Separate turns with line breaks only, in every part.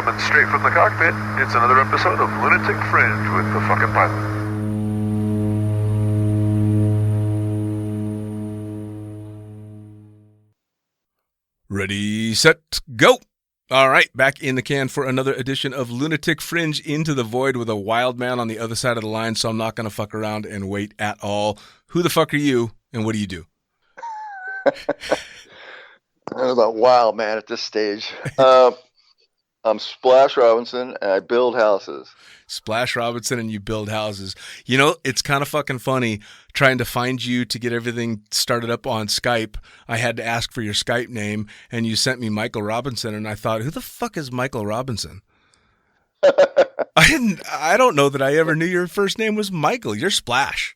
coming straight from the cockpit. It's another episode of Lunatic Fringe with the fucking pilot.
Ready, set, go! All right, back in the can for another edition of Lunatic Fringe Into the Void with a wild man on the other side of the line, so I'm not going to fuck around and wait at all. Who the fuck are you, and what do you do?
I don't know about wild man at this stage. I'm Splash Robinson, and I build houses.
Splash Robinson, and you build houses. You know, it's kind of fucking funny trying to find you to get everything started up on Skype. I had to ask for your Skype name, and you sent me Michael Robinson, and I thought, who the fuck is Michael Robinson? I don't know that I ever knew your first name was Michael. You're Splash.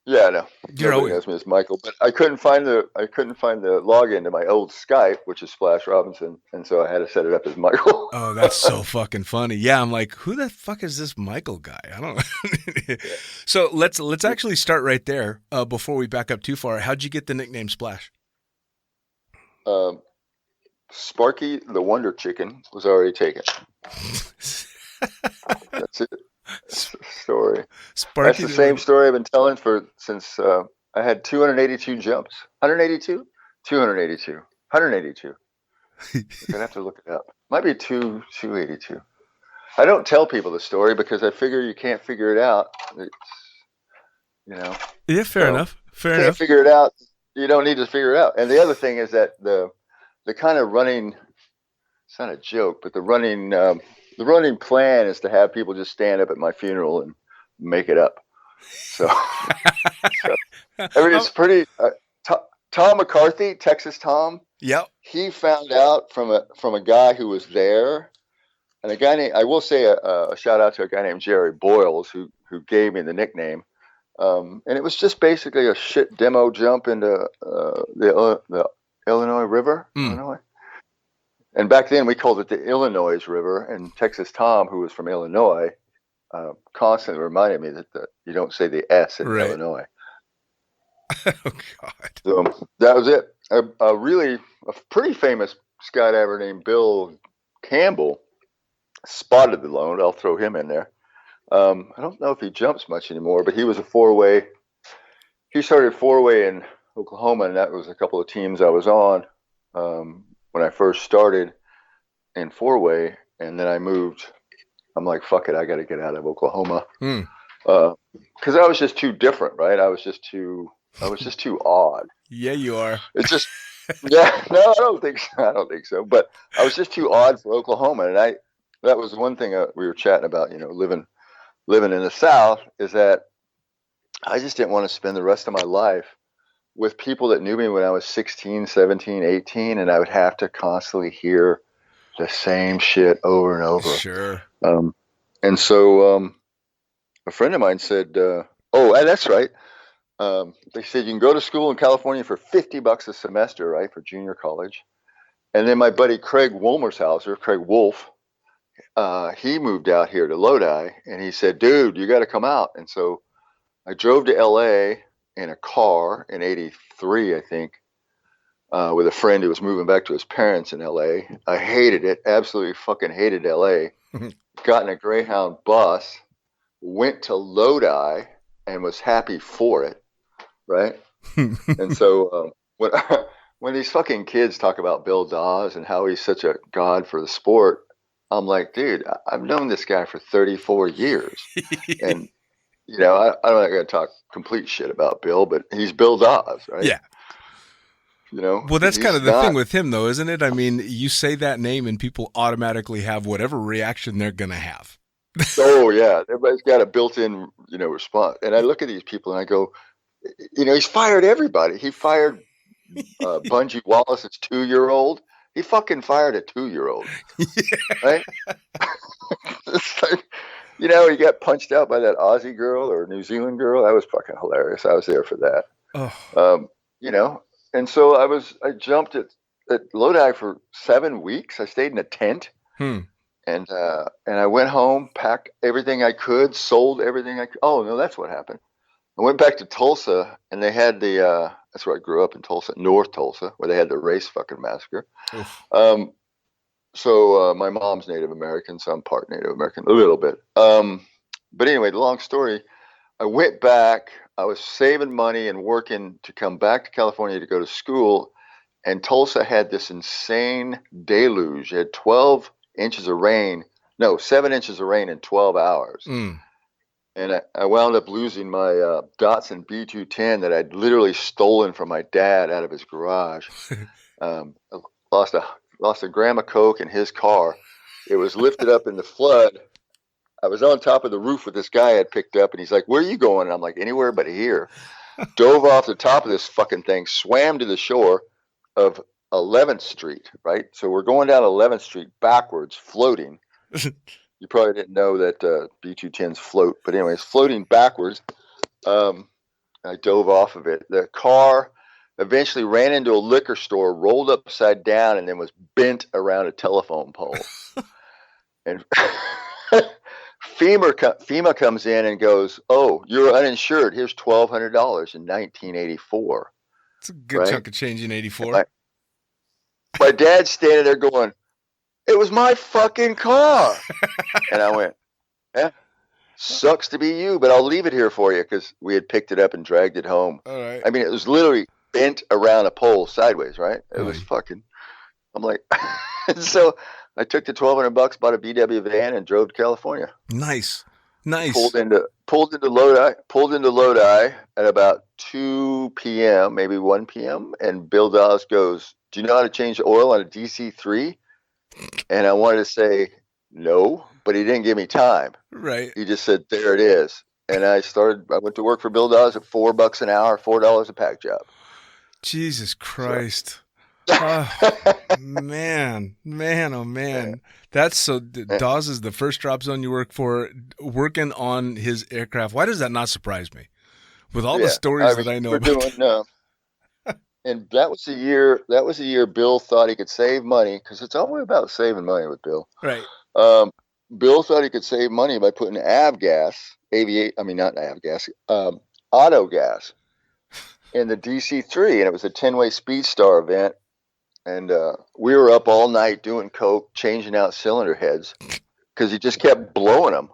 Yeah, I know. Nobody knows me as Michael, but I couldn't find the login to my old Skype, which is Splash Robinson, and so I had to set it up as Michael.
Oh, that's so fucking funny. Yeah, I'm like, who the fuck is this Michael guy? I don't know. Yeah. So let's actually start right there before we back up too far. How'd you get the nickname Splash?
Sparky the Wonder Chicken was already taken. That's it. That's the story.
Sparky,
that's the same story I've been telling since I had 282 jumps. 182? 282. 182. I'm gonna have to look it up. Might be 282. I don't tell people the story because I figure you can't figure it out.
Yeah, fair enough. Fair enough.
Can't figure it out. You don't need to figure it out. And the other thing is that the kind of running. It's not a joke, but the running plan is to have people just stand up at my funeral and make it up. So it's pretty. Tom McCarthy, Texas Tom.
Yep.
He found out from a guy who was there, and a guy named, I will say a shout out to a guy named Jerry Boyles who gave me the nickname. And it was just basically a shit demo jump into the Illinois River. Illinois. And back then we called it the Illinois River, and Texas Tom, who was from Illinois, constantly reminded me that you don't say the S in
right.
Illinois.
Oh, God.
So that was it. A pretty famous skydiver named Bill Campbell spotted the loan. I'll throw him in there. I don't know if he jumps much anymore, but he was a four-way. He started four-way in Oklahoma, and that was a couple of teams I was on. When I first started in four-way, and then I moved, I'm like, fuck it, I got to get out of Oklahoma. Because I was just too different, right? I was just too odd.
Yeah, you are.
It's just, yeah, no, I don't think so. But I was just too odd for Oklahoma. And that was one thing we were chatting about, living in the South, is that I just didn't want to spend the rest of my life with people that knew me when I was 16, 17, 18, and I would have to constantly hear the same shit over and over.
Sure.
And so a friend of mine said, that's right. They said you can go to school in California for $50 a semester, right, for junior college. And then my buddy Craig Wolf, he moved out here to Lodi, and he said, dude, you got to come out. And so I drove to LA in a car in 83, I think, with a friend who was moving back to his parents in LA. I hated it, absolutely fucking hated LA. Got in a Greyhound bus, went to Lodi, and was happy for it, right? And so when these fucking kids talk about Bill Dawes and how he's such a god for the sport, I'm like, dude, I've known this guy for 34 years. And I'm not going to talk complete shit about Bill, but he's Bill Dawes, right?
Yeah. Well, that's kind of the thing with him, though, isn't it? I mean, you say that name and people automatically have whatever reaction they're going to have.
Oh, yeah. Everybody's got a built-in, response. And I look at these people and I go, he's fired everybody. He fired Bungie Wallace's 2-year-old. He fucking fired a 2-year-old, right? It's like, he got punched out by that Aussie girl or New Zealand girl. That was fucking hilarious. I was there for that.
Oh.
And so I jumped at Lodi for 7 weeks. I stayed in a tent. And I went home, packed everything I could, sold everything I could. Oh, no, that's what happened. I went back to Tulsa, and they had that's where I grew up in Tulsa, North Tulsa, where they had the race fucking massacre. So my mom's Native American, so I'm part Native American, a little bit. But anyway, the long story, I went back. I was saving money and working to come back to California to go to school. And Tulsa had this insane deluge. It had 12 inches of rain. No, 7 inches of rain in 12 hours.
Mm.
And I wound up losing my Datsun B210 that I'd literally stolen from my dad out of his garage. I lost a gram of coke in his car. It was lifted up in the flood. I was on top of the roof with this guy I had picked up, and he's like, "Where are you going?" And I'm like, "Anywhere but here." Dove off the top of this fucking thing, swam to the shore of 11th Street, right? So we're going down 11th Street backwards, floating. You probably didn't know that B210s float, but anyways, floating backwards. I dove off of it. The car eventually ran into a liquor store, rolled upside down, and then was bent around a telephone pole. And FEMA comes in and goes, "Oh, you're uninsured. Here's $1,200 in 1984."
It's a good chunk of change in 84.
My dad's standing there going, "It was my fucking car." And I went, "Yeah, sucks to be you, but I'll leave it here for you," because we had picked it up and dragged it home.
All right.
I mean, it was literally bent around a pole sideways, right? It was fucking, I'm like, so I took the $1,200, bought a VW van, and drove to California.
Nice.
Pulled into Lodi at about 2 p.m., maybe 1 p.m. And Bill Dawes goes, "Do you know how to change oil on a DC-3? And I wanted to say no, but he didn't give me time.
Right.
He just said, "There it is." And I went to work for Bill Dawes at $4 an hour, $4 a pack job.
Jesus Christ. So. Man, oh man. That's so Dawes is the first drop zone you work for, working on his aircraft. Why does that not surprise me? With all the stories that I know about.
And that was the year Bill thought he could save money, because it's always about saving money with Bill.
Right.
Bill thought he could save money by putting auto gas in the DC-3, and it was a 10-way Speed Star event. And we were up all night doing coke, changing out cylinder heads, because he just kept blowing them,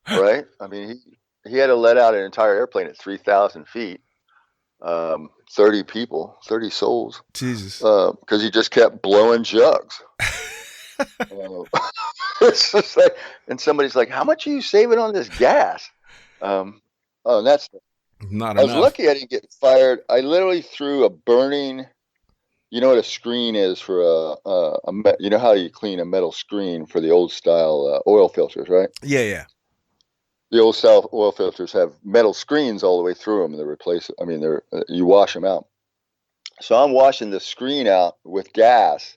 right? I mean, he had to let out an entire airplane at 3,000 feet, 30 people, 30 souls.
Jesus.
Because he just kept blowing jugs. It's just like, and somebody's like, "How much are you saving on this gas?" And that's
not
I
enough.
was lucky I didn't get fired. I literally threw a burning. You know what a screen is for you know how you clean a metal screen for the old style oil filters, right?
Yeah.
The old style oil filters have metal screens all the way through them. You wash them out. So I'm washing the screen out with gas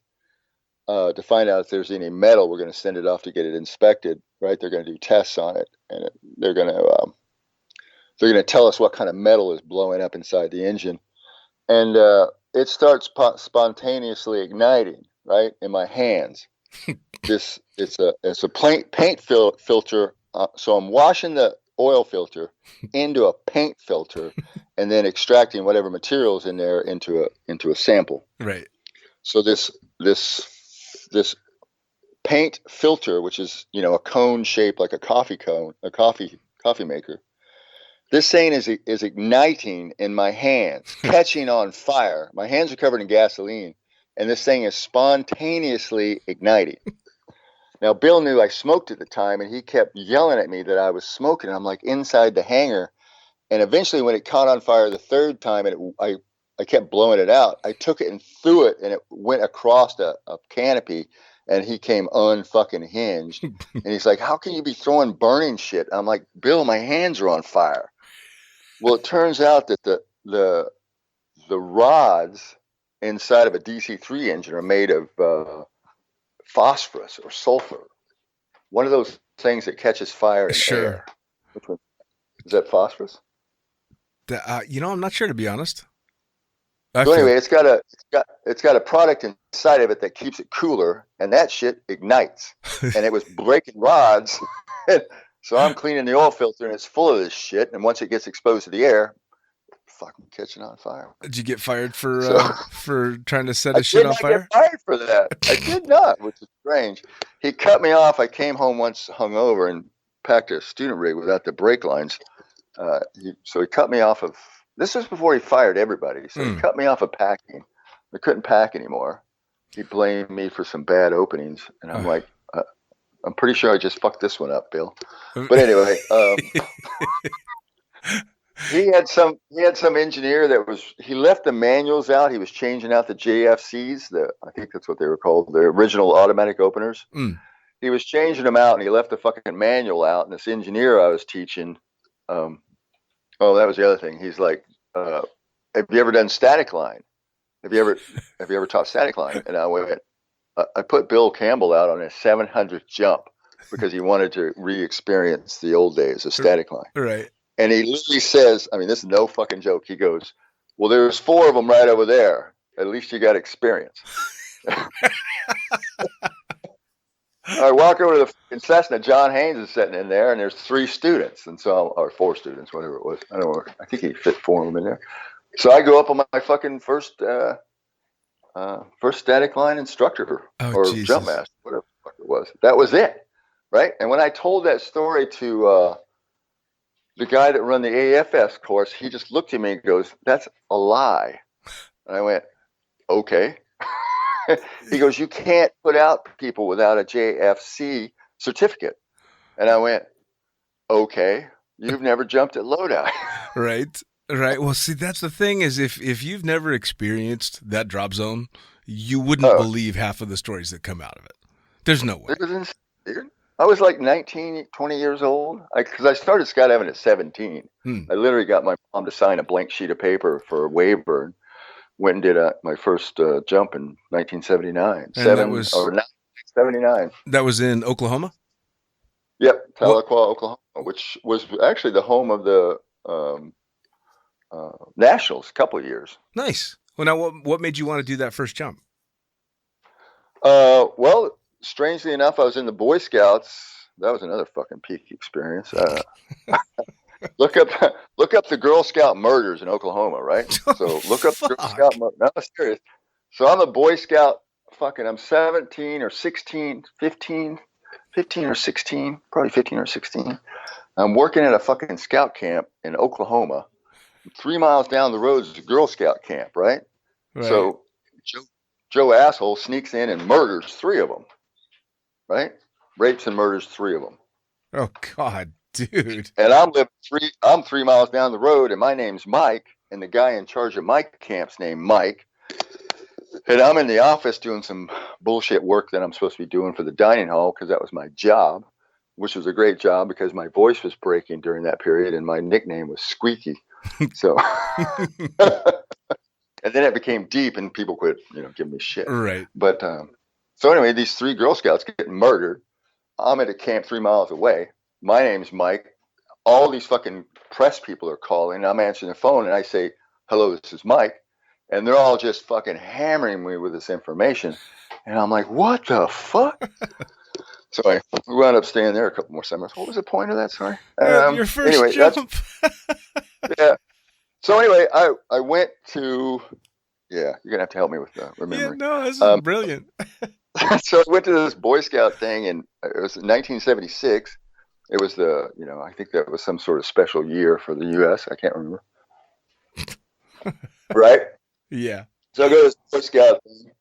to find out if there's any metal. We're going to send it off to get it inspected, right? They're going to do tests on it, and they're going to tell us what kind of metal is blowing up inside the engine, and it starts spontaneously igniting, right, in my hands. It's a paint filter. So I'm washing the oil filter into a paint filter, and then extracting whatever materials in there into a sample.
Right.
So this paint filter, which is a cone shaped like a coffee cone, a coffee maker. This thing is igniting in my hands, catching on fire. My hands are covered in gasoline, and this thing is spontaneously igniting. Now, Bill knew I smoked at the time, and he kept yelling at me that I was smoking. I'm like inside the hangar, and eventually when it caught on fire the third time, and I kept blowing it out, I took it and threw it, and it went across a canopy, and he came unfucking hinged. And he's like, "How can you be throwing burning shit?" I'm like, "Bill, my hands are on fire." Well, it turns out that the rods inside of a DC-3 engine are made of phosphorus or sulfur. One of those things that catches fire in air. Which one? Is that phosphorus?
I'm not sure, to be honest.
Anyway, it's got a product inside of it that keeps it cooler, and that shit ignites. And it was breaking rods. So I'm cleaning the oil filter, and it's full of this shit. And once it gets exposed to the air, fucking catching on fire.
Did you get fired for
So
trying to set
I
his shit
did
on
not
fire?
get fired for that. I did not, which is strange. He cut me off. I came home once hungover and packed a student rig without the brake lines. So he cut me off of. This was before he fired everybody. So he cut me off of packing. I couldn't pack anymore. He blamed me for some bad openings, and I'm like, I'm pretty sure I just fucked this one up, Bill. But anyway, he had some engineer he left the manuals out. He was changing out the JFCs. I think that's what they were called, the original automatic openers. He was changing them out, and he left the fucking manual out. And this engineer I was teaching, that was the other thing. He's like, have you ever done static line? Have you ever taught static line? And I went, I put Bill Campbell out on a 700 jump because he wanted to re-experience the old days of static line.
Right.
And he literally says, I mean, this is no fucking joke. He goes, well, there's 4 of them right over there. At least you got experience. I walk over to the Cessna. John Haynes is sitting in there, and there's 3 students, or 4 students, whatever it was. I don't know. I think he fit 4 of them in there. So I go up on my fucking first static line instructor
Jesus.
jump master, whatever the fuck it was. That was it, right? And when I told that story to the guy that run the AFS course, he just looked at me and goes, "That's a lie." And I went, "Okay." He goes, "You can't put out people without a JFC certificate." And I went, "Okay, you've never jumped at Lodi."
Right. Right. Well, see, that's the thing is if you've never experienced that drop zone, you wouldn't believe half of the stories that come out of it. There's no way.
It was insane. I was like 19, 20 years old because I started skydiving at 17. I literally got my mom to sign a blank sheet of paper for a waiver and went and did my first jump in 1979.
And that was
79.
That was in Oklahoma?
Yep, Tahlequah, Oklahoma, which was actually the home of the Nationals a couple of years.
Nice. Well, now what made you want to do that first jump?
Well, strangely enough, I was in the Boy Scouts. That was another fucking peak experience. Look up the Girl Scout murders in Oklahoma, right? So look up Girl Scout murders. No, serious. So I'm a Boy Scout. I'm 17 or 16, 15 or 16, probably 15 or 16. I'm working at a fucking scout camp in Oklahoma. 3 miles down the road is a Girl Scout camp, right? So Joe asshole sneaks in and murders 3 of them, right? Rapes and murders 3 of them.
Oh God, dude!
And I'm 3 miles down the road, and my name's Mike, and the guy in charge of my camp's named Mike. And I'm in the office doing some bullshit work that I'm supposed to be doing for the dining hall because that was my job, which was a great job because my voice was breaking during that period, and my nickname was Squeaky. So, and then it became deep, and people quit, giving me shit.
Right.
But so anyway, these 3 Girl Scouts get murdered. I'm at a camp 3 miles away. My name's Mike. All these fucking press people are calling. I'm answering the phone, and I say, "Hello, this is Mike," and they're all just fucking hammering me with this information, and I'm like, "What the fuck?" So we wound up staying there a couple more summers. What was the point of that? Sorry.
Your first jump.
Yeah. So anyway, I went to. Yeah, you're gonna have to help me with remembering.
Yeah, no, this is brilliant.
So I went to this Boy Scout thing, and it was in 1976. It was I think that was some sort of special year for the U.S. I can't remember. Right?
Yeah.
So I go to this Boy Scout thing,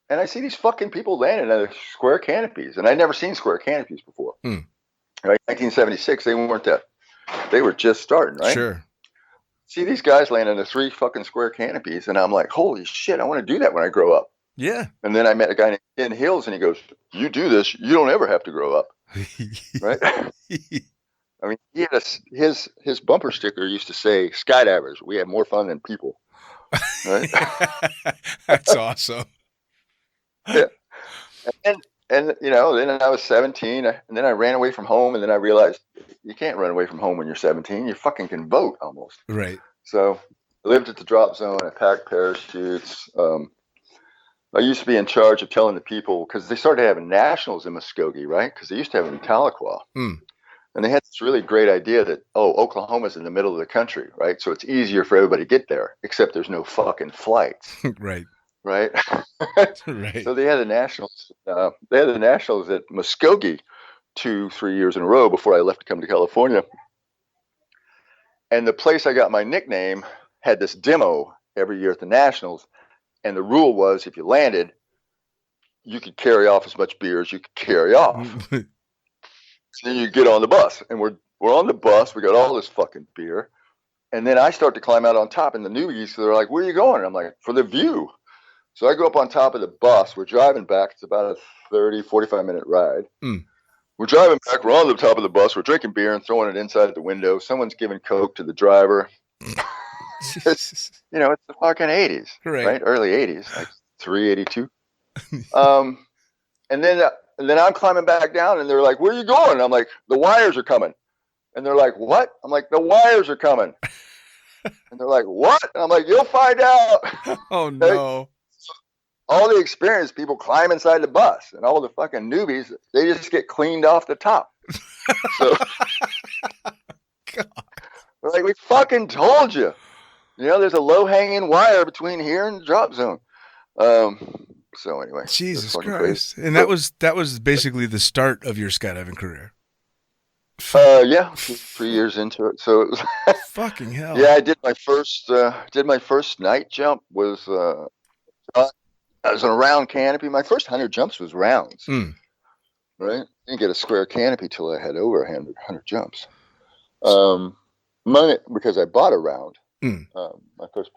and I see these fucking people landing on square canopies, and I'd never seen square canopies before. Right? 1976, they were just starting, right?
Sure.
See these guys land on the 3 fucking square canopies, and I'm like, holy shit, I want to do that when I grow up.
Yeah.
And then I met a guy named Ken Hills, and he goes, "You do this, you don't ever have to grow up." Right? I mean, he had his bumper sticker used to say, "Skydivers, we have more fun than people." Right?
That's awesome.
Yeah. And then I was 17, and then I ran away from home, and then I realized you can't run away from home when you're 17. You fucking can vote almost.
Right.
So I lived at the drop zone. I packed parachutes. I used to be in charge of telling the people, because they started having nationals in Muskogee, right? Because they used to have them in Tahlequah. And they had this really great idea that, Oklahoma's in the middle of the country, right? So it's easier for everybody to get there, except there's no fucking flights.
Right.
Right.
Right.
So they had the Nationals. They had the Nationals at Muskogee 2-3 years in a row before I left to come to California. And the place I got my nickname had this demo every year at the Nationals. And the rule was if you landed, you could carry off as much beer as you could carry off. So then you get on the bus, and we're on the bus. We got all this fucking beer. And then I start to climb out on top, and the newbies, they're like, where are you going? And I'm like, for the view. So I go up on top of the bus. We're driving back. It's about a 30, 45-minute ride. We're driving back. We're on the top of the bus. We're drinking beer and throwing it inside the window. Someone's giving Coke to the driver. It's the fucking 80s, right? Early 80s, like 382. And then I'm climbing back down, and they're like, where are you going? And I'm like, the wires are coming. And they're like, what? I'm like, the wires are coming. And they're like, what? And I'm like, you'll find out.
Oh, no.
All the experienced people climb inside the bus, and all the fucking newbies, they just get cleaned off the top. So God. We're like, we fucking told you. There's a low-hanging wire between here and the drop zone. So anyway,
Jesus Christ.
Crazy.
And that was basically the start of your skydiving career.
Yeah, 3 years into it. So it was
fucking hell.
Yeah, I did my first night jump was I was on a round canopy. My first 100 jumps was rounds. Right? Didn't get a square canopy till I had over 100 jumps. Because I bought a round. My first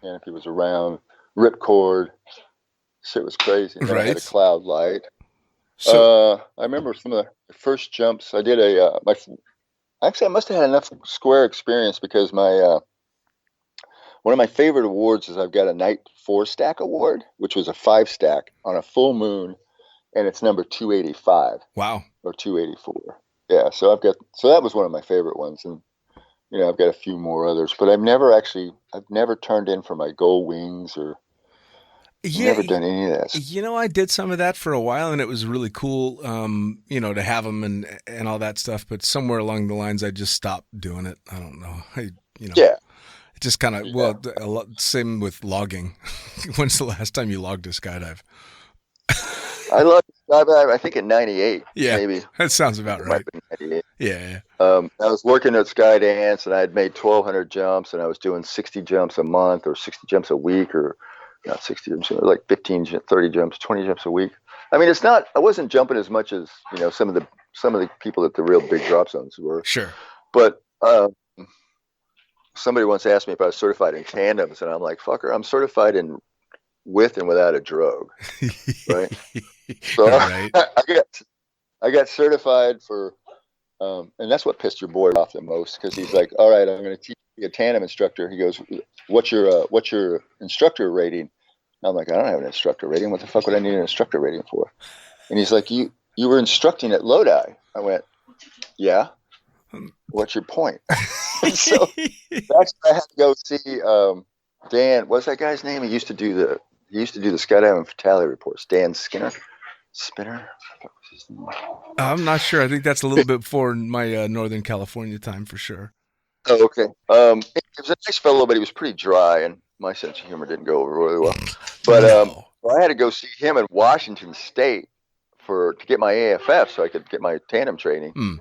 canopy was a round, ripcord. Shit was crazy. And then I had a cloud light. So I remember some of the first jumps. I did I must have had enough square experience because one of my favorite awards is I've got a night 4-stack award, which was a 5-stack on a full moon, and it's number 285.
Wow.
Or 284. Yeah, so that was one of my favorite ones, and I've got a few more others, but I've never turned in for my gold wings or never done any of that.
I did some of that for a while, and it was really cool, to have them and all that stuff. But somewhere along the lines, I just stopped doing it. I don't know.
Yeah.
It just kind of, same with logging. When's the last time you logged a skydive?
I logged a skydive, I think in 98.
Yeah.
Maybe.
That sounds about right. 98. Yeah.
I was working at Skydance, and I had made 1,200 jumps, and I was doing 60 jumps a month or 60 jumps a week, or not 60 jumps, like 15, 30 jumps, 20 jumps a week. I mean, I wasn't jumping as much as, some of the people at the real big drop zones were. Sure. But somebody once asked me if I was certified in tandems, and I'm like, fucker, I'm certified in with and without a drogue. Right. So right. I got certified for, and that's what pissed your boy off the most, because he's like, all right, I'm going to teach you a tandem instructor. He goes, what's your instructor rating? And I'm like, I don't have an instructor rating. What the fuck would I need an instructor rating for? And he's like, you were instructing at Lodi. I went, yeah. What's your point? So that's why I had to go see Dan. What's that guy's name? He used to do the skydiving fatality reports. Dan Spinner.
I'm not sure. I think that's a little bit before my Northern California time for sure.
Oh, okay. He was a nice fellow, but he was pretty dry, and my sense of humor didn't go over really well. But I had to go see him in Washington State to get my AFF, so I could get my tandem training.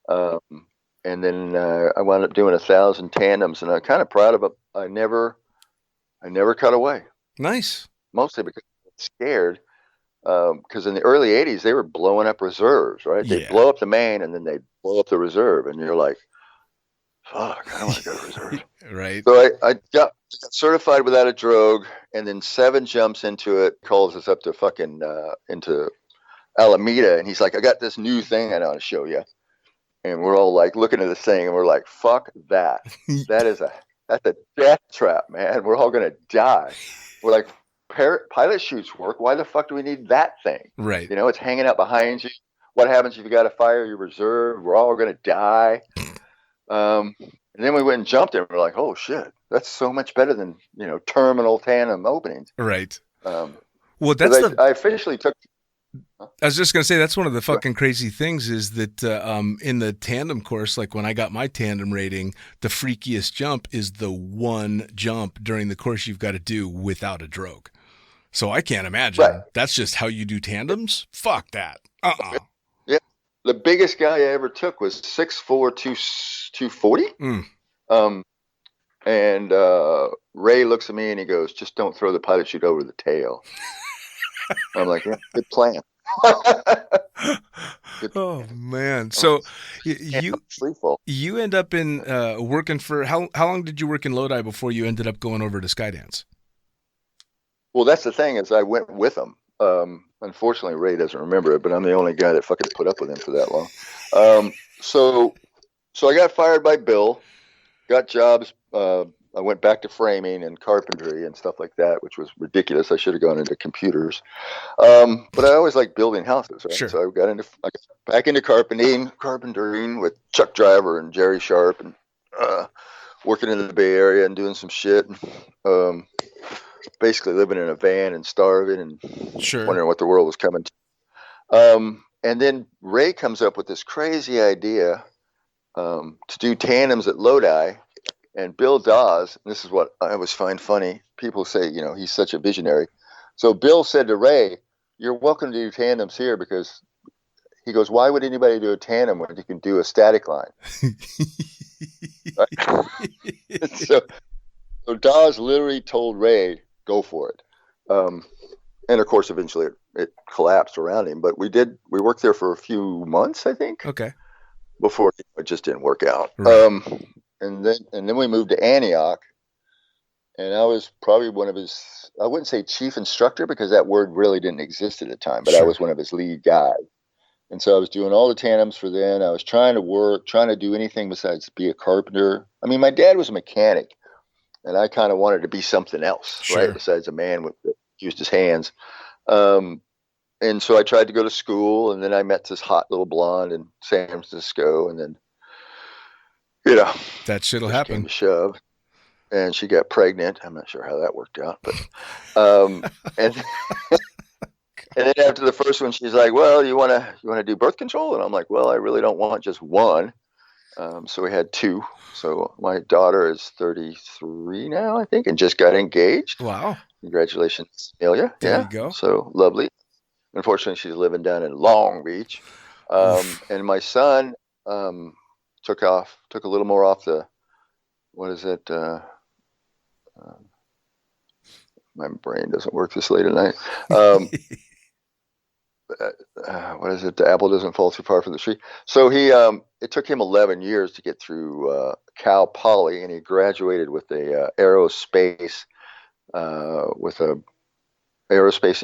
And then I wound up doing 1,000 tandems, and I'm kind of proud of it. I never cut away.
Nice.
Mostly because I was scared. Because in the early 80s, they were blowing up reserves, right? They'd blow up the main, and then they'd blow up the reserve, and you're like, fuck, I don't want to go to reserve.
Right.
So I got certified without a drogue, and then 7 jumps into it, calls us up to fucking into Alameda, and he's like, I got this new thing I want to show you. And we're all like looking at this thing, and we're like, fuck that. That's a death trap, man. We're all going to die. We're like, pilot chutes work. Why the fuck do we need that thing?
Right.
It's hanging out behind you. What happens if you got to fire your reserve? We're all going to die. And then we went and jumped it, and we're like, oh shit, that's so much better than, terminal tandem openings.
Right.
Well, that's I officially took
I was just gonna say that's one of the fucking crazy things is that in the tandem course, like when I got my tandem rating, the freakiest jump is the one jump during the course you've got to do without a drogue. So I can't imagine
Right.
that's just how you do tandems. Fuck that.
Yeah. The biggest guy I ever took was 6'4", 240. And Ray looks at me and he goes, "Just don't throw the pilot chute over the tail." I'm like, "Yeah, good plan."
Oh man! So
Free fall.
you end up in working for how long did you work in Lodi before you ended up going over to Skydance?
Well, that's the thing is I went with him. Unfortunately, Ray doesn't remember it, but I'm the only guy that fucking put up with him for that long. So I got fired by Bill, got jobs. I went back to framing and carpentry and stuff like that, which was ridiculous. I should have gone into computers. But I always liked building houses, right?
Sure.
So I got back into carpentering with Chuck Driver and Jerry Sharp, and working in the Bay Area and doing some shit. Basically living in a van and starving and wondering what the world was coming to. And then Ray comes up with this crazy idea to do tandems at Lodi. And Bill Dawes, and this is what I always find funny, people say, he's such a visionary. So Bill said to Ray, "You're welcome to do tandems here," because he goes, "Why would anybody do a tandem when you can do a static line?" So Dawes literally told Ray, "Go for it." And of course, eventually it collapsed around him. But we worked there for a few months, I think.
Okay.
Before it just didn't work out.
Right.
And then we moved to Antioch, and I was probably one of his, I wouldn't say chief instructor because that word really didn't exist at the time, but I was one of his lead guys. And so I was doing all the tandems for them. I was trying to do anything besides be a carpenter. I mean, my dad was a mechanic, and I kind of wanted to be something else, right? Besides a man that used his hands. And so I tried to go to school, and then I met this hot little blonde in San Francisco, and then,
that shit'll happen.
Came to shove, and she got pregnant. I'm not sure how that worked out, but and then after the first one, she's like, "Well, you want to do birth control?" And I'm like, "Well, I really don't want just one." So we had two. So my daughter is 33 now, I think, and just got engaged.
Wow!
Congratulations, Amelia.
There you go.
So lovely. Unfortunately, she's living down in Long Beach, and my son. Took a little more off the, what is it? My brain doesn't work this late at night. What is it? The apple doesn't fall too far from the tree. So it took him 11 years to get through Cal Poly, and he graduated with a aerospace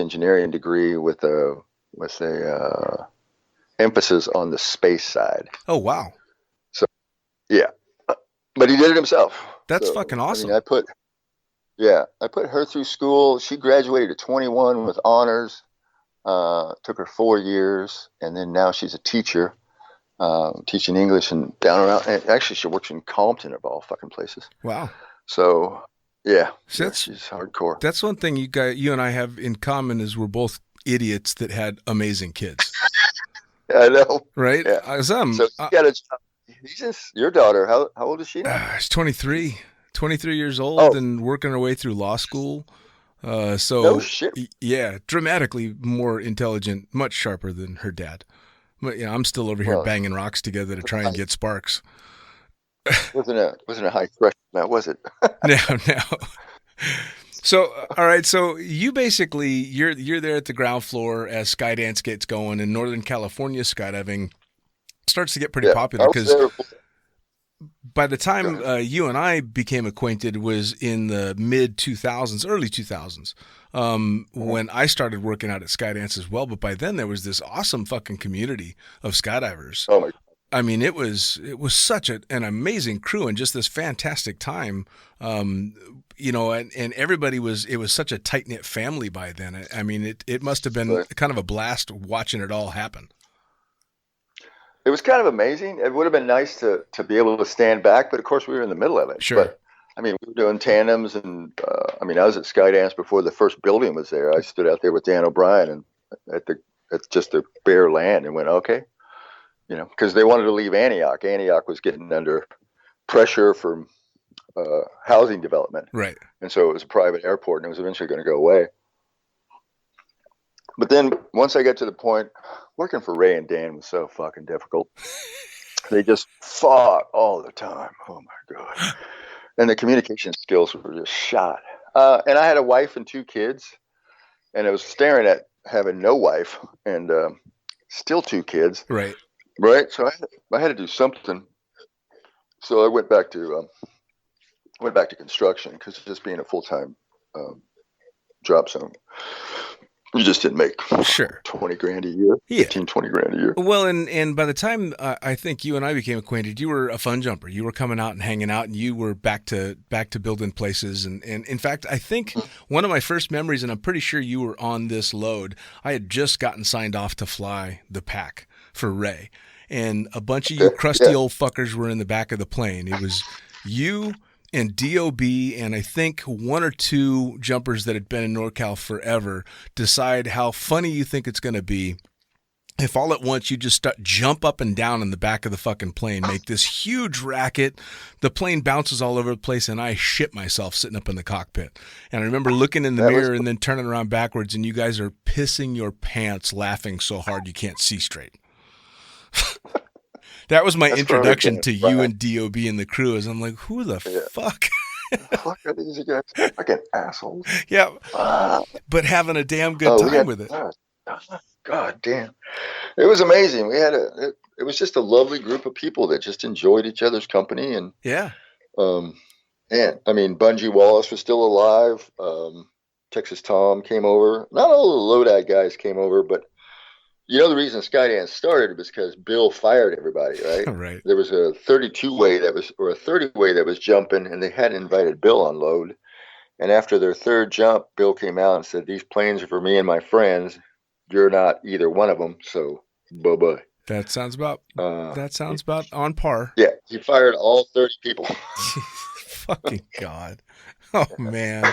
engineering degree with a emphasis on the space side.
Oh wow!
Yeah, but he did it himself.
That's fucking awesome.
I put her through school. She graduated at 21 with honors. Took her 4 years, and then now she's a teacher, teaching English and down around. And actually, she works in Compton of all fucking places.
Wow.
So yeah,
she's
hardcore.
That's one thing you and I have in common is we're both idiots that had amazing kids.
I know,
right?
Yeah.
So
you got a job. Your daughter, how old is she now?
She's 23 years old and working her way through law school. No
shit.
Yeah, dramatically more intelligent, much sharper than her dad. But I'm still over here banging rocks together to try and get sparks.
Wasn't a high threshold, now was it?
No. So, all right. So you basically you're there at the ground floor as Skydance gets going, and Northern California skydiving starts to get pretty popular because by the time you and I became acquainted was in the mid 2000s, early 2000s, when I started working out at Skydance as well. But by then there was this awesome fucking community of skydivers.
Oh my God.
I mean, it was such an amazing crew and just this fantastic time, and everybody it was such a tight knit family by then. I mean, it must have been kind of a blast watching it all happen.
It was kind of amazing. It would have been nice to be able to stand back, but of course we were in the middle of it.
Sure.
But I mean, we were doing tandems, and I was at Skydance before the first building was there. I stood out there with Dan O'Brien and at at just the bare land and went, okay, because they wanted to leave Antioch. Antioch was getting under pressure from housing development.
Right.
And so it was a private airport and it was eventually going to go away. But then once I got to the point, working for Ray and Dan was so fucking difficult. They just fought all the time. Oh my God. And the communication skills were just shot. And I had a wife and 2 kids, and I was staring at having no wife and still 2 kids.
Right.
Right. So I had to do something. So I went back to construction, because just being a full-time job zone, you just didn't make
sure
20 grand a year, 15, 20 grand a year.
Well, and by the time I think you and I became acquainted, you were a fun jumper. You were coming out and hanging out, and you were back to building places. And in fact, I think one of my first memories, and I'm pretty sure you were on this load, I had just gotten signed off to fly the pack for Ray. And a bunch of you crusty old fuckers were in the back of the plane. It was you and D.O.B. and I think 1 or 2 jumpers that had been in NorCal forever decide how funny you think it's going to be if all at once you just jump up and down in the back of the fucking plane, make this huge racket, the plane bounces all over the place, and I shit myself sitting up in the cockpit. And I remember looking in the mirror and then turning around backwards, and you guys are pissing your pants laughing so hard you can't see straight. That was my introduction to you and D.O.B. and the crew. As I'm like, who the fuck?
Fuck are these guys? Fucking assholes.
Yeah, but having a damn good time with it.
God damn, it was amazing. We had it was just a lovely group of people that just enjoyed each other's company, and and I mean, Bungie Wallace was still alive. Texas Tom came over. Not all the Lodi guys came over, but the reason Skydance started was because Bill fired everybody, right?
Right.
There was a 32-way or a 30-way that was jumping, and they hadn't invited Bill on load. And after their 3rd jump, Bill came out and said, "These planes are for me and my friends. You're not either one of them, so bye-bye."
That sounds about on par.
Yeah, he fired all 30 people.
Fucking God. Oh, man.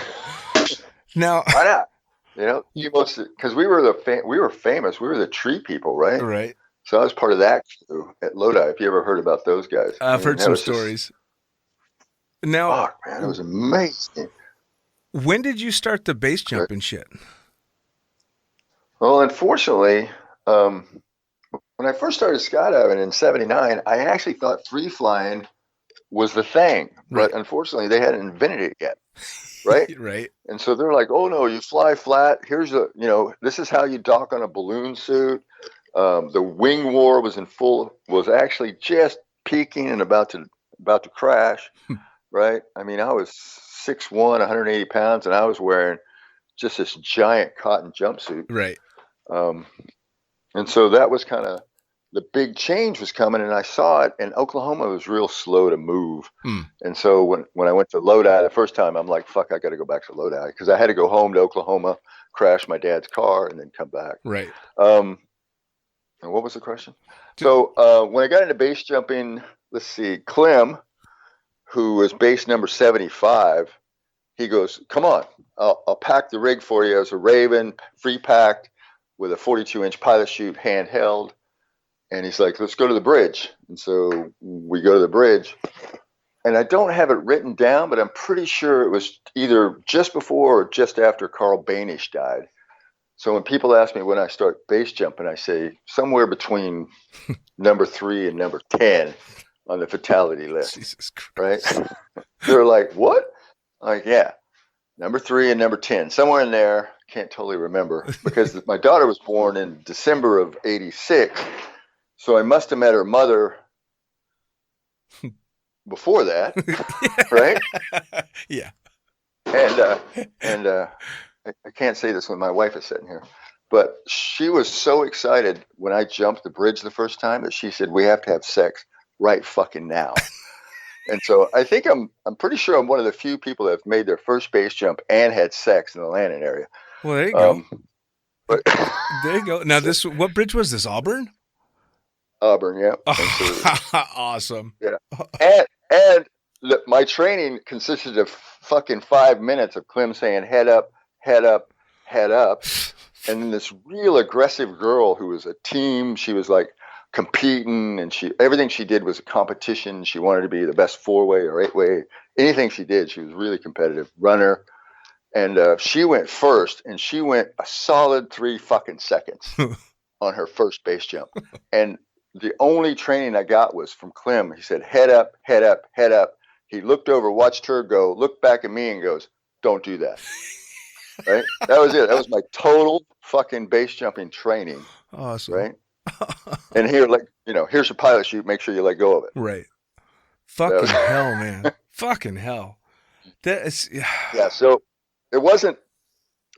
Now,
why not? Because we were famous. We were the tree people, right?
Right.
So I was part of that crew at Lodi. If you ever heard about those guys,
I've heard some stories. Now,
fuck, man, it was amazing.
When did you start the base jumping shit?
Well, unfortunately, when I first started skydiving in '79, I actually thought free flying was the thing, but unfortunately, they hadn't invented it yet. Right.
Right.
And so they're like, "Oh no, you fly flat. Here's this is how you dock on a balloon suit." The wing war was actually just peaking and about to crash. Right. I mean, I was 6'1", 180 pounds, and I was wearing just this giant cotton jumpsuit.
Right.
And so that was kind of the big change was coming, and I saw it, and Oklahoma was real slow to move. And so when I went to Lodi the first time, I'm like, fuck, I got to go back to Lodi, because I had to go home to Oklahoma, crash my dad's car, and then come back.
Right.
And what was the question? So when I got into base jumping, let's see, Clem, who was base number 75, he goes, "Come on, I'll pack the rig for you." As a Raven, free packed with a 42-inch pilot chute, handheld. And he's like, "Let's go to the bridge." And so we go to the bridge, and I don't have it written down, but I'm pretty sure it was either just before or just after Carl Banish died. So when people ask me when I start base jumping, I say somewhere between number 3 and number 10 on the fatality list.
Jesus Christ.
Right? They're like, "What?" I'm like, yeah, number 3 and number 10, somewhere in there. Can't totally remember, because my daughter was born in December of '86. So I must have met her mother before that, right?
Yeah.
And I can't say this when my wife is sitting here, but she was so excited when I jumped the bridge the first time that she said, "We have to have sex right fucking now." And so I think I'm pretty sure I'm one of the few people that have made their first base jump and had sex in the landing area.
Well, there you go. There you go. Now, what bridge was this? Auburn?
Auburn, yeah.
Awesome.
Yeah. And my training consisted of fucking 5 minutes of Clem saying, "Head up, head up, head up." And then this real aggressive girl who was a team. She was like competing, and everything she did was a competition. She wanted to be the best 4-way or 8-way. Anything she did, she was really competitive runner. And she went first, and she went a solid 3 fucking seconds on her first base jump. And the only training I got was from Clem. He said, head up, head up, head up. He looked over, watched her go, looked back at me and goes, don't do that. Right? That was it. That was my total fucking base jumping training.
Awesome.
Right? And here, like, here's a pilot chute. Make sure you let go of it.
Right. Fucking hell, man. Fucking hell. That is,
yeah. So it wasn't,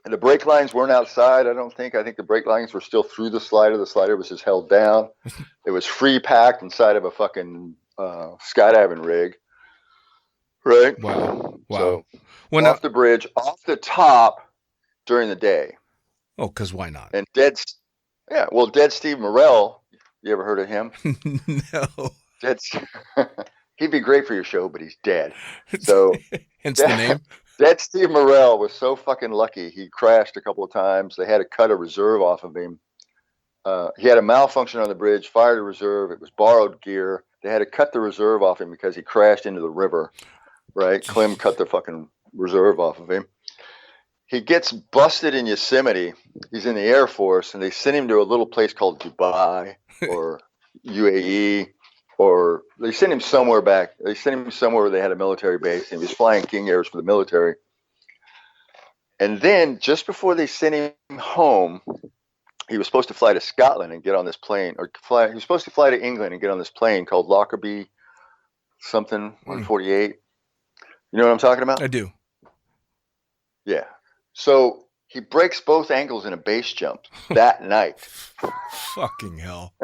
the brake lines weren't outside, I don't think. I think the brake lines were still through the slider. The slider was just held down. It was free packed inside of a fucking skydiving rig. Right?
Wow.
So off the bridge, off the top during the day.
Oh, because why not?
And dead Steve Morrell, you ever heard of him?
No.
He'd be great for your show, but he's dead. So
hence the name.
Dead Steve Morrell was so fucking lucky. He crashed a couple of times. They had to cut a reserve off of him. He had a malfunction on the bridge, fired a reserve. It was borrowed gear. They had to cut the reserve off him because he crashed into the river. Right? Clem cut the fucking reserve off of him. He gets busted in Yosemite. He's in the Air Force, and they sent him to a little place called Dubai or UAE, or they sent him somewhere back. They sent him somewhere where they had a military base, and he was flying King Airs for the military. And then just before they sent him home, he was supposed to fly to Scotland and get on this plane, he was supposed to fly to England and get on this plane called Lockerbie something 148. You know what I'm talking about?
I do.
Yeah. So he breaks both ankles in a base jump that night.
Fucking hell.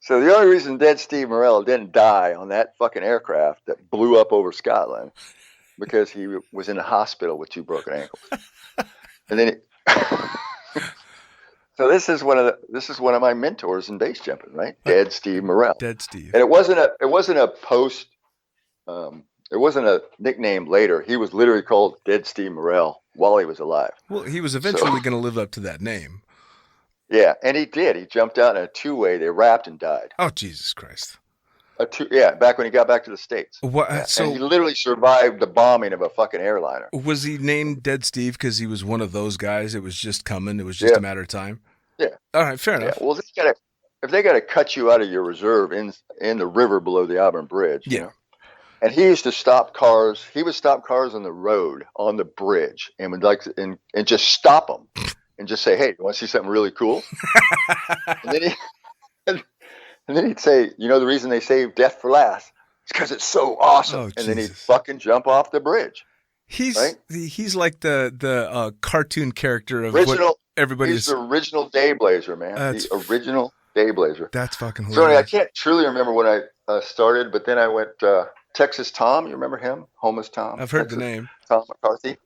So the only reason Dead Steve Morrell didn't die on that fucking aircraft that blew up over Scotland, because he was in the hospital with 2 broken ankles. And then so this is one of my mentors in base jumping, right? Dead Steve Morrell.
Dead Steve.
And it wasn't a nickname later. He was literally called Dead Steve Morrell while he was alive.
Well, he was eventually going to live up to that name.
Yeah, and he did. He jumped out in a 2-way. They wrapped and died.
Oh, Jesus Christ.
Back when he got back to the States.
What?
Yeah,
so
and he literally survived the bombing of a fucking airliner.
Was he named Dead Steve because he was one of those guys? It was just coming. It was just a matter of time.
Yeah.
All right. Fair enough.
Yeah. Well, if they got to cut you out of your reserve in the river below the Auburn Bridge.
Yeah.
You know? And he used to stop cars. He would stop cars on the road, on the bridge, and would and just stop them and just say, "Hey, you want to see something really cool?" and then he'd say, "You know the reason they save death for last? It's because it's so awesome."
Oh,
and
Jesus.
then he'd fucking jump off the bridge.
He's like the cartoon character of
original.
What everybody's.
He's the original Dayblazer, man. The original Dayblazer.
That's fucking hilarious.
Sorry, I can't truly remember when I started, but then I went. Texas Tom, you remember him? Homeless Tom.
I've heard the name. Tom
McCarthy.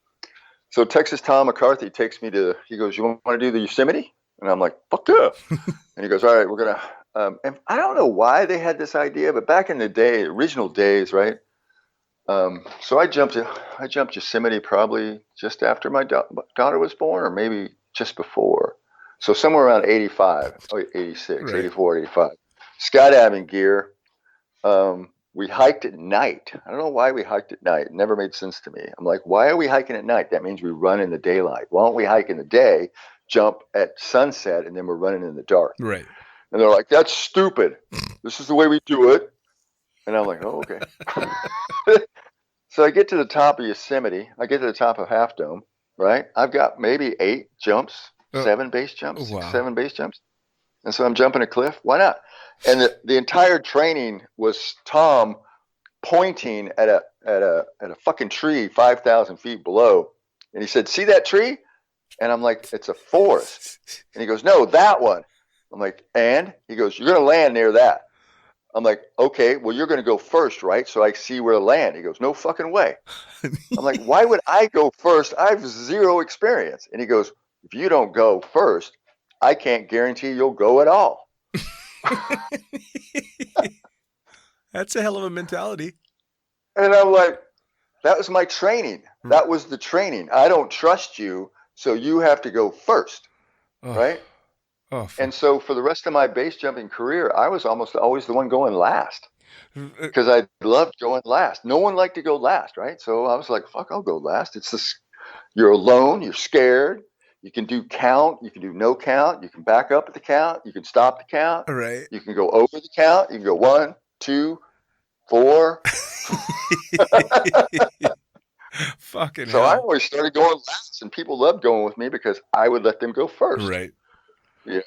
So Texas Tom McCarthy takes me he goes, "You want to do the Yosemite?" And I'm like, "Fuck yeah." And he goes, "All right, we're going to, and I don't know why they had this idea, but back in the day, original days, right? So I jumped Yosemite probably just after my daughter was born, or maybe just before. So somewhere around 86, right. 84, 85. Skydiving gear. We hiked at night. I don't know why we hiked at night. It never made sense to me. I'm like, why are we hiking at night? That means we run in the daylight. Why don't we hike in the day, jump at sunset, and then we're running in the dark?
Right.
And they're like, that's stupid. This is the way we do it. And I'm like, oh, okay. So I get to the top of Yosemite. I get to the top of Half Dome, right? I've got maybe 8 jumps, 7 base jumps, 7 base jumps. And so I'm jumping a cliff. Why not? And the entire training was Tom pointing at a fucking tree 5,000 feet below. And he said, "See that tree?" And I'm like, "It's a forest." And he goes, "No, that one." I'm like, "And?" He goes, "You're going to land near that." I'm like, "Okay, well, you're going to go first, right? So I see where to land." He goes, "No fucking way." I'm like, "Why would I go first? I have 0 experience." And he goes, "If you don't go first, I can't guarantee you'll go at all."
That's a hell of a mentality.
And I'm like, that was my training. That was the training. I don't trust you, so you have to go first. right?
Oh,
And so for the rest of my base jumping career, I was almost always the one going last because I loved going last. No one liked to go last, right? So I was like, fuck, I'll go last. It's this, you're alone, you're scared. You can do count, you can do no count, you can back up at the count, you can stop the count,
right.
you can go over the count, you can go 1, 2, 4.
Fucking
So I
hell.
always started going last, and people loved going with me because I would let them go first.
Right.
Yeah.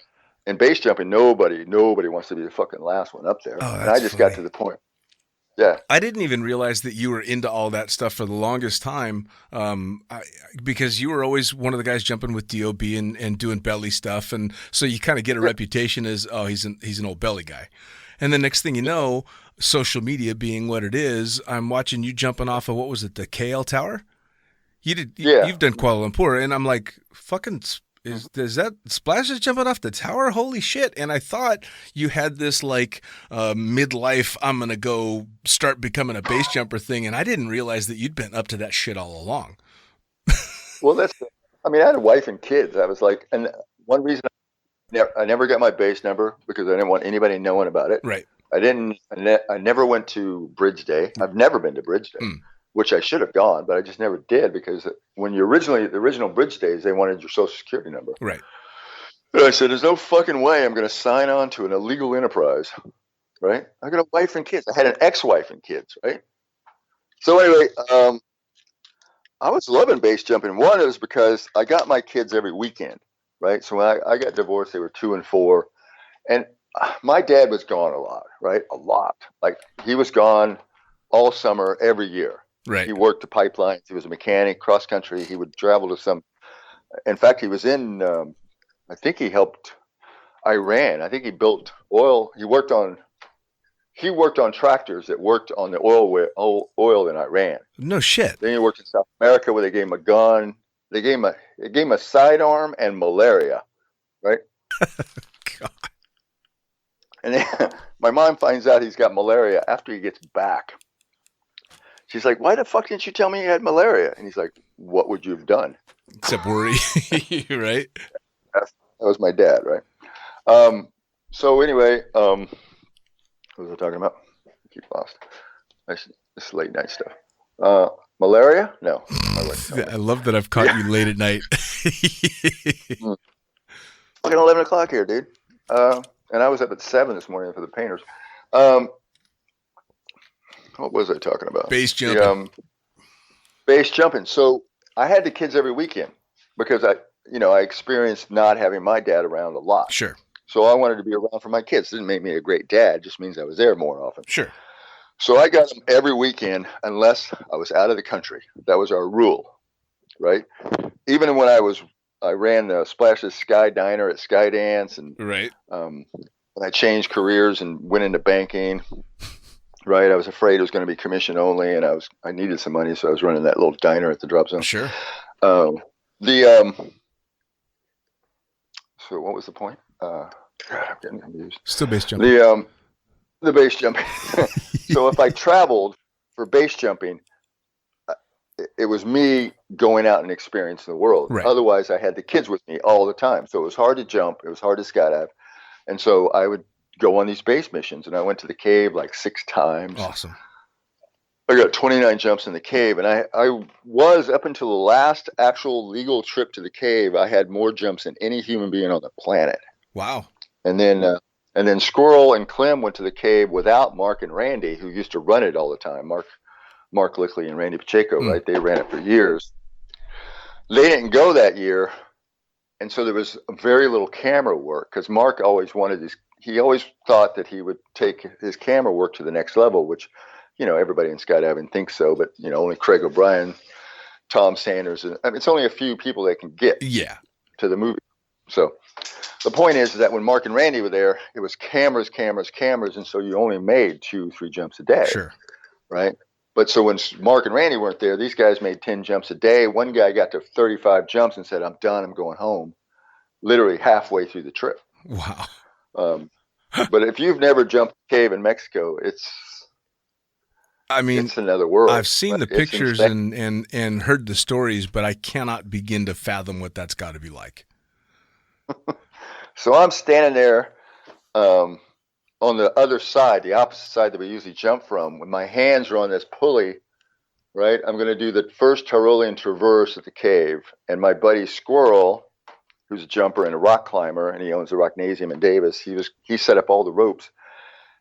And base jumping, nobody wants to be the fucking last one up there.
Oh,
And I
that's
just got
funny.
to the point. Yeah.
I didn't even realize that you were into all that stuff for the longest time, because you were always one of the guys jumping with DOB and doing belly stuff, and so you kind of get a reputation as, oh, he's an old belly guy. And the next thing you know, social media being what it is, I'm watching you jumping off of, what was it, the KL Tower? You've done Kuala Lumpur, and I'm like, fucking. Is that Splash is jumping off the tower? Holy shit. And I thought you had this like midlife, I'm going to go start becoming a base jumper thing. And I didn't realize that you'd been up to that shit all along.
Well, I had a wife and kids. I was like, and one reason I never got my base number because I didn't want anybody knowing about it.
Right.
I never went to Bridge Day. I've never been to Bridge Day. Which I should have gone, but I just never did because when the original Bridge Days, they wanted your social security number.
Right.
And I said, there's no fucking way I'm going to sign on to an illegal enterprise, right? I got a wife and kids. I had an ex-wife and kids, right? So anyway, I was loving base jumping. One, it was because I got my kids every weekend, right? So when I got divorced, they were 2 and 4. And my dad was gone a lot, right? A lot. Like he was gone all summer, every year.
Right.
He worked the pipelines. He was a mechanic, cross country. He would travel to in fact, he was in, I think he helped Iran. I think he built oil. He worked on tractors that worked on the oil in Iran.
No shit.
Then he worked in South America where they gave him a gun. They gave him a sidearm and malaria, right?
God.
And then my mom finds out he's got malaria after he gets back. She's like, why the fuck didn't you tell me you had malaria? And he's like, what would you have done?
Except worry, right?
That was my dad, right? So anyway, what was I talking about? I keep lost. This late night stuff. Malaria? No.
I love that I've caught you late at night.
Fucking 11 o'clock here, dude. And I was up at 7 this morning for the painters. What was I talking about?
Base jumping.
Base jumping. So I had the kids every weekend because I experienced not having my dad around a lot.
Sure.
So I wanted to be around for my kids. It didn't make me a great dad. It just means I was there more often.
Sure.
So I got them every weekend unless I was out of the country. That was our rule, right? Even when I ran the Splash's Sky Diner at Skydance, and
right.
I changed careers and went into banking. Right, I was afraid it was going to be commission only, and I needed some money, so I was running that little diner at the drop zone.
Sure.
So what was the point? God, I'm getting confused.
Still base jumping.
The base jumping. So if I traveled for base jumping, it was me going out and experiencing the world.
Right.
Otherwise, I had the kids with me all the time, so it was hard to jump. It was hard to skydive, and so I would go on these base missions, and I went to the cave like 6 times.
Awesome.
I got 29 jumps in the cave, and I was, up until the last actual legal trip to the cave, I had more jumps than any human being on the planet.
Wow.
And then Squirrel and Clem went to the cave without Mark and Randy, who used to run it all the time. Mark Lickley and Randy Pacheco, right? They ran it for years. They didn't go that year, and so there was very little camera work because Mark always he always thought that he would take his camera work to the next level, which, everybody in skydiving thinks so, but, only Craig O'Brien, Tom Sanders, and it's only a few people that can get to the movie. So the point is that when Mark and Randy were there, it was cameras, and so you only made 2-3 jumps a day.
Sure.
Right? But so when Mark and Randy weren't there, these guys made 10 jumps a day. One guy got to 35 jumps and said, I'm done, I'm going home, literally halfway through the trip.
Wow.
But if you've never jumped a cave in Mexico, it's another world.
I've seen the pictures and heard the stories, but I cannot begin to fathom what that's got to be like.
So I'm standing there on the other side, the opposite side that we usually jump from, when my hands are on this pulley, right? I'm going to do the first Tyrolean traverse at the cave. And my buddy Squirrel, who's a jumper and a rock climber, and he owns the Rocknasium in Davis, he set up all the ropes.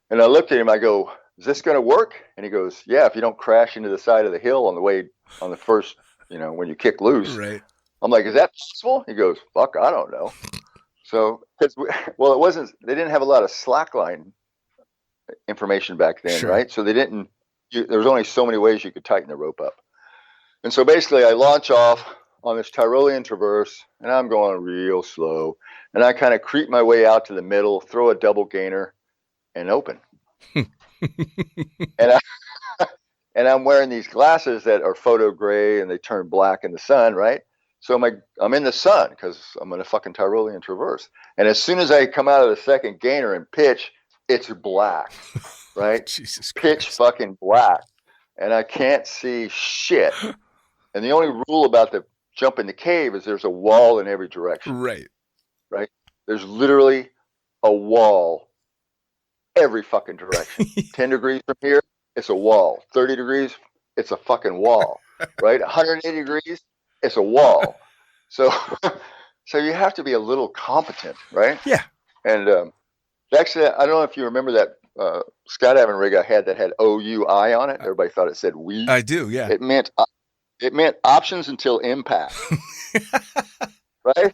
And I looked at him, I go, is this going to work? And he goes, yeah, if you don't crash into the side of the hill on the first, when you kick loose.
Right.
I'm like, is that possible? He goes, fuck, I don't know. So, they didn't have a lot of slackline information back then,
Sure.
right? So there was only so many ways you could tighten the rope up. And so basically I launch off on this Tyrolean traverse, and I'm going real slow. And I kind of creep my way out to the middle, throw a double gainer, and open. and I'm wearing these glasses that are photo gray, and they turn black in the sun, right? So I'm in the sun because I'm in a fucking Tyrolean traverse. And as soon as I come out of the second gainer and pitch, it's black, right?
Jesus
Pitch
Christ.
fucking black. And I can't see shit. And the only rule about the jump in the cave is there's a wall in every direction.
Right.
Right? There's literally a wall every fucking direction. 10 degrees from here, it's a wall. 30 degrees, it's a fucking wall. Right? 180 degrees, it's a wall. So you have to be a little competent, right?
Yeah.
And actually, I don't know if you remember that skydiving rig I had that had OUI on it. Everybody thought it said we.
I do, yeah.
It meant options until impact. Right?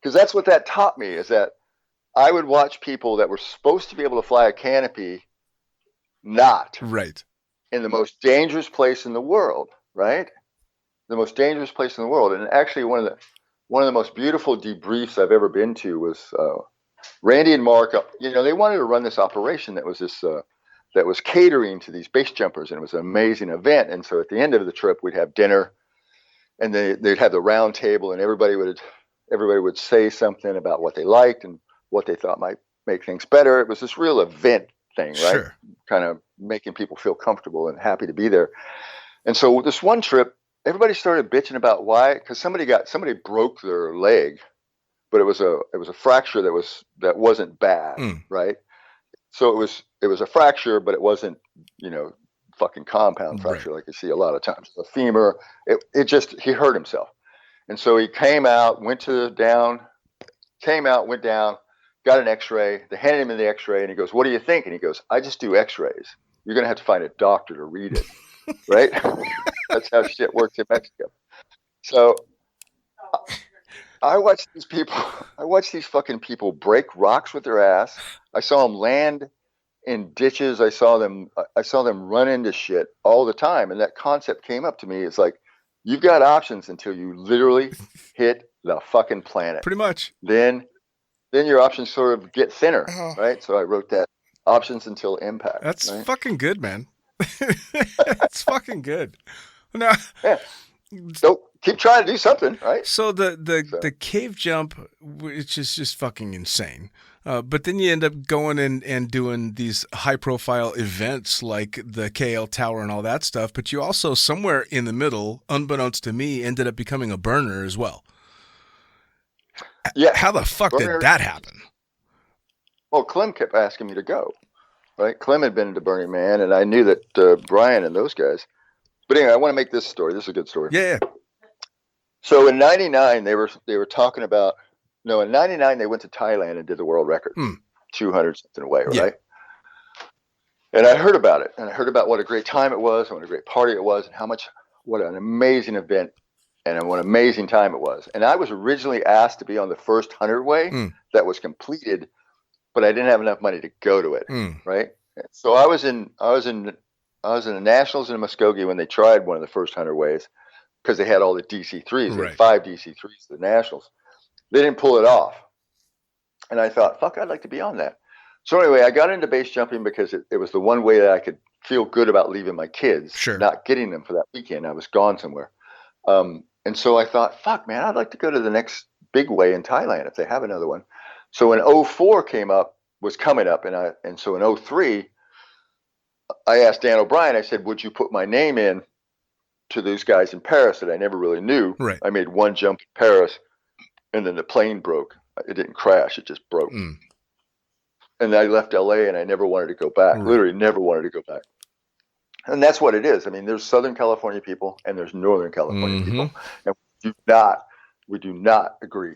Because that's what that taught me, is that I would watch people that were supposed to be able to fly a canopy not
Right.
in the most dangerous place in the world, right? The most dangerous place in the world. And actually one of the most beautiful debriefs I've ever been to was Randy and Mark. They wanted to run this operation that was that was catering to these base jumpers, and it was an amazing event. And so at the end of the trip, we'd have dinner, and they'd have the round table, and everybody would say something about what they liked and what they thought might make things better. It was this real event thing, right?
Sure.
Kind of making people feel comfortable and happy to be there. And so this one trip, everybody started bitching about why, because somebody broke their leg, but it was a fracture that wasn't bad, right? So it was a fracture, but it wasn't, fucking compound fracture,
right,
like you see a lot of times. The femur, he hurt himself. And so he came out, went down, got an x-ray. They handed him the x-ray, and he goes, what do you think? And he goes, I just do x-rays. You're going to have to find a doctor to read it. Right? That's how shit works in Mexico. So I watched these fucking people break rocks with their ass. I saw them land in ditches. I saw them run into shit all the time. And that concept came up to me. It's like, you've got options until you literally hit the fucking planet.
Pretty much.
Then your options sort of get thinner, right? So I wrote that, options until impact.
That's
right?
fucking good, man. It's fucking good. Now,
yeah. So keep trying to do something, right?
So the cave jump, which is just fucking insane. But then you end up going and doing these high profile events like the KL Tower and all that stuff. But you also, somewhere in the middle, unbeknownst to me, ended up becoming a burner as well.
Yeah.
How the fuck did that happen?
Well, Clem kept asking me to go. Right? Clem had been to Burning Man, and I knew that Brian and those guys. But anyway, I want to make this story. This is a good story.
Yeah.
So in '99, they were talking about. No, in '99 they went to Thailand and did the world record, 200 something away, right? Yeah. And I heard about it, and I heard about what a great time it was, and what a great party it was, and what an amazing event, and what an amazing time it was. And I was originally asked to be on the first 100 way that was completed, but I didn't have enough money to go to it, right? So I was in the Nationals in Muskogee when they tried one of the first 100 ways, because they had all the DC3s, they had 5 DC3s to the Nationals. They didn't pull it off. And I thought, fuck, I'd like to be on that. So anyway, I got into base jumping because it was the one way that I could feel good about leaving my kids, not getting them for that weekend. I was gone somewhere. And so I thought, fuck, man, I'd like to go to the next big way in Thailand if they have another one. So when 04 was coming up, and so in 03, I asked Dan O'Brien, I said, would you put my name in to those guys in Paris that I never really knew?
Right.
I made one jump in Paris, and then the plane broke. It didn't crash. It just broke.
Mm.
And I left LA and I never wanted to go back.
Right.
Literally never wanted to go back. And that's what it is. I mean, there's Southern California people and there's Northern California people. And we do not agree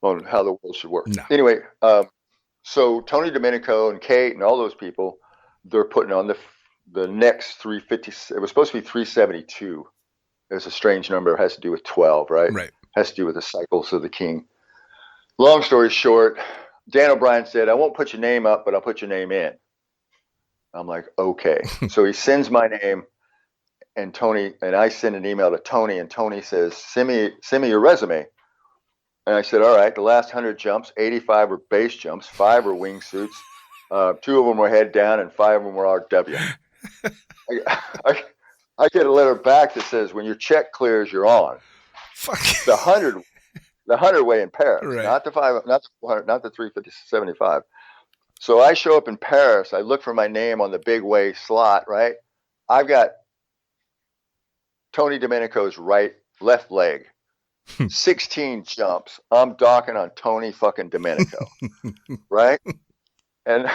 on how the world should work.
No.
Anyway, so Tony Domenico and Kate and all those people, they're putting on the next 350. It was supposed to be 372. It's a strange number. It has to do with 12, right?
Right.
Has to do with the cycles of the king. Long story short, Dan O'Brien said, I won't put your name up, but I'll put your name in. I'm like, okay. So he sends my name, and I send an email to Tony, and Tony says, send me your resume. And I said, all right, the last 100 jumps, 85 were base jumps, 5 were wingsuits, 2 of them were head down, and 5 of them were RW. I get a letter back that says, when your check clears, you're on.
Fuck.
The 100 way in Paris,
Right.
not the 5, not the 400, not the 375. So I show up in Paris. I look for my name on the big way slot, right? I've got Tony Domenico's left leg, 16 jumps. I'm docking on Tony fucking Domenico, right? And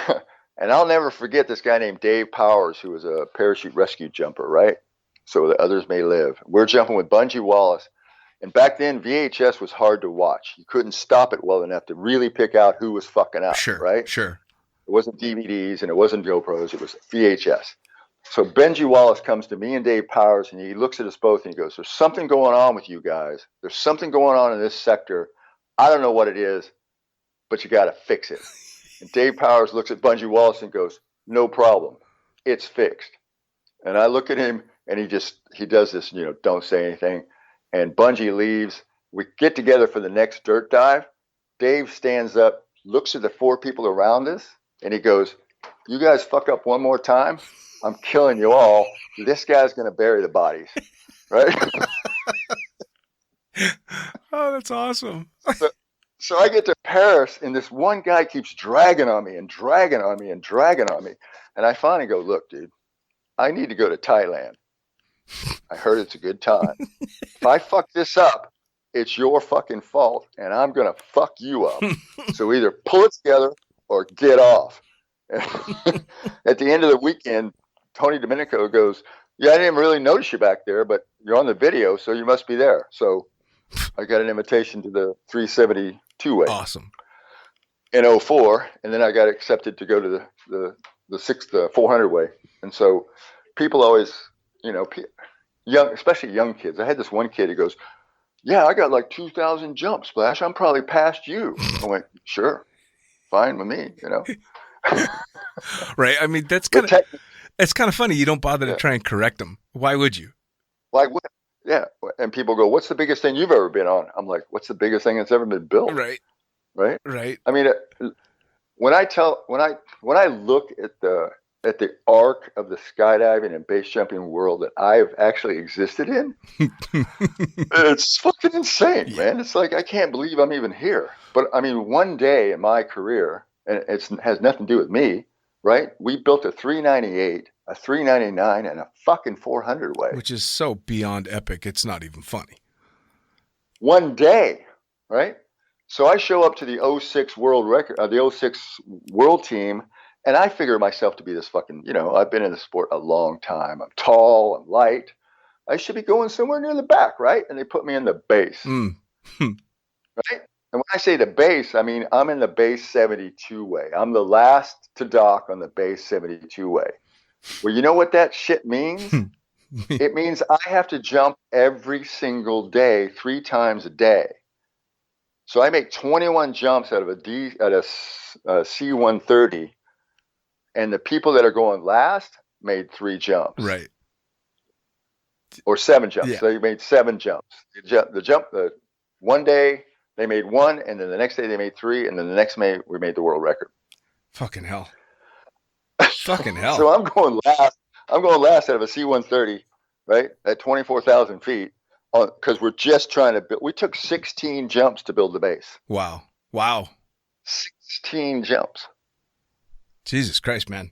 I'll never forget this guy named Dave Powers, who was a parachute rescue jumper, right? So that others may live. We're jumping with Bungie Wallace. And back then, VHS was hard to watch. You couldn't stop it well enough to really pick out who was fucking up, right?
Sure.
It wasn't DVDs and it wasn't GoPros. It was VHS. So Benji Wallace comes to me and Dave Powers, and he looks at us both and he goes, there's something going on with you guys. There's something going on in this sector. I don't know what it is, but you got to fix it. And Dave Powers looks at Bungie Wallace and goes, no problem. It's fixed. And I look at him and he does this, don't say anything. And Bungie leaves. We get together for the next dirt dive. Dave stands up, looks at the 4 people around us, and he goes, you guys fuck up one more time, I'm killing you all. This guy's going to bury the bodies. Right?
Oh, that's awesome.
So I get to Paris, and this one guy keeps dragging on me and dragging on me and dragging on me. And I finally go, look, dude, I need to go to Thailand. I heard it's a good time. If I fuck this up, it's your fucking fault, and I'm going to fuck you up. So either pull it together or get off. At the end of the weekend, Tony Domenico goes, yeah, I didn't really notice you back there, but you're on the video, so you must be there. So I got an invitation to the 372 way.
Awesome.
In 04, and then I got accepted to go to the 400 way. And so people always, young, especially young kids. I had this one kid who goes, yeah, I got like 2,000 jumps, Splash. I'm probably past you. I went, sure, fine with me,
Right. I mean, it's kind of funny. You don't bother to try and correct them. Why would you?
Like what? Yeah. And people go, what's the biggest thing you've ever been on? I'm like, what's the biggest thing that's ever been built?
Right.
Right.
Right.
I mean, when I look at the arc of the skydiving and base jumping world that I've actually existed in, it's fucking insane, man. It's like, I can't believe I'm even here. But I mean, one day in my career, and it has nothing to do with me, right? We built a 398, a 399, and a fucking 400 way.
Which is so beyond epic, it's not even funny.
One day, right? So I show up to the 06 world record, the 06 world team, and I figure myself to be this fucking, I've been in the sport a long time. I'm tall, I'm light. I should be going somewhere near the back, right? And they put me in the base, right? And when I say the base, I mean, I'm in the base 72 way. I'm the last to dock on the base 72 way. Well, you know what that shit means? It means I have to jump every single day, 3 times a day. So I make 21 jumps out of a C-130, and the people that are going last made 3 jumps.
Right.
Or 7 jumps.
Yeah.
So they made 7 jumps. The one day they made 1, and then the next day they made 3, and then the next day we made the world record.
Fucking hell. Fucking hell.
So I'm going last. I'm going last out of a C-130, right, at 24,000 feet, because we're just trying to build. We took 16 jumps to build the base.
Wow.
16 jumps.
Jesus Christ, man.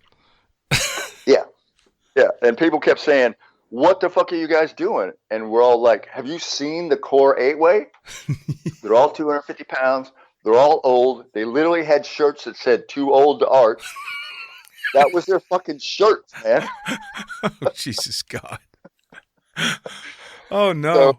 Yeah. And people kept saying, what the fuck are you guys doing? And we're all like, have you seen the core 8-way? They're all 250 pounds. They're all old. They literally had shirts that said "Too old to arch." That was their fucking shirts, man.
Oh, Jesus God. Oh
So
no.
I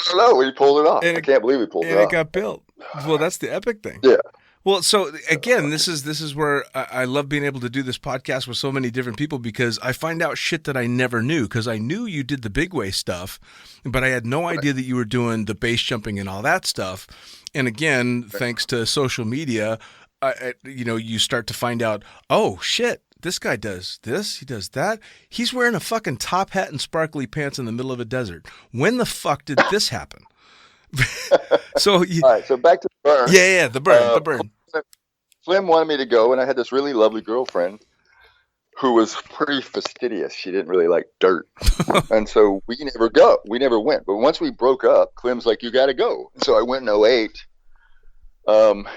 don't know. We pulled it off.
And
I can't believe we pulled it
it
off.
got built. Well, that's the epic thing.
Yeah.
Well, so again, this is where I love being able to do this podcast with so many different people, because I find out shit that I never knew, because I knew you did the big way stuff, but I had no idea that you were doing the base jumping and all that stuff. And again, thanks to social media, you start to find out, oh shit, this guy does this, he does that. He's wearing a fucking top hat and sparkly pants in the middle of a desert. When the fuck did this happen? So
All right. So back to the burn.
yeah, the burn.
Slim wanted me to go, and I had this really lovely girlfriend who was pretty fastidious. She didn't really like dirt. And so we never went. But once we broke up, Clem's like, you got to go. And so I went in 2008.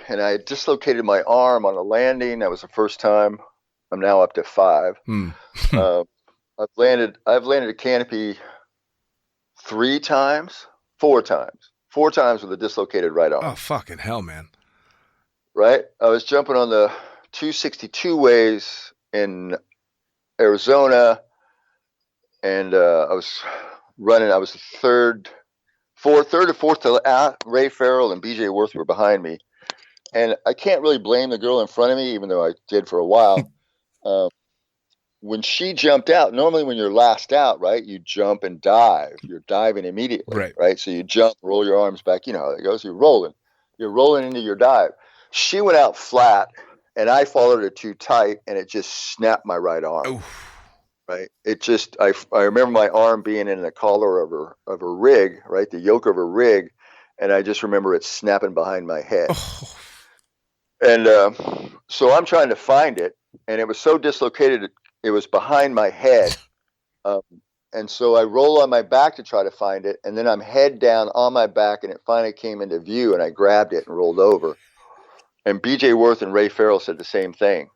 And I had dislocated my arm on a landing. That was the first time. I'm now up to 5. I've landed a canopy 4 times with a dislocated right arm.
Oh, fucking hell, man.
Right? I was jumping on the 262 ways in Arizona, and I was the third or fourth to Ray Farrell and BJ Worth were behind me. And I can't really blame the girl in front of me, even though I did for a while. When she jumped out, normally when you're last out, right, you jump and dive. You're diving immediately, right? So you jump, roll your arms back. You know how it goes. You're rolling into your dive. She went out flat, and I followed her too tight, and it just snapped my right arm. Oof. Right? It just, I remember my arm being in the collar of her rig, right, the yoke of her rig, and I just remember it snapping behind my head. Oh. And so I'm trying to find it, and it was so dislocated, it was behind my head. And so I roll on my back to try to find it, and then I'm head down on my back, and it finally came into view, and I grabbed it and rolled over. And BJ Worth and Ray Farrell said the same thing.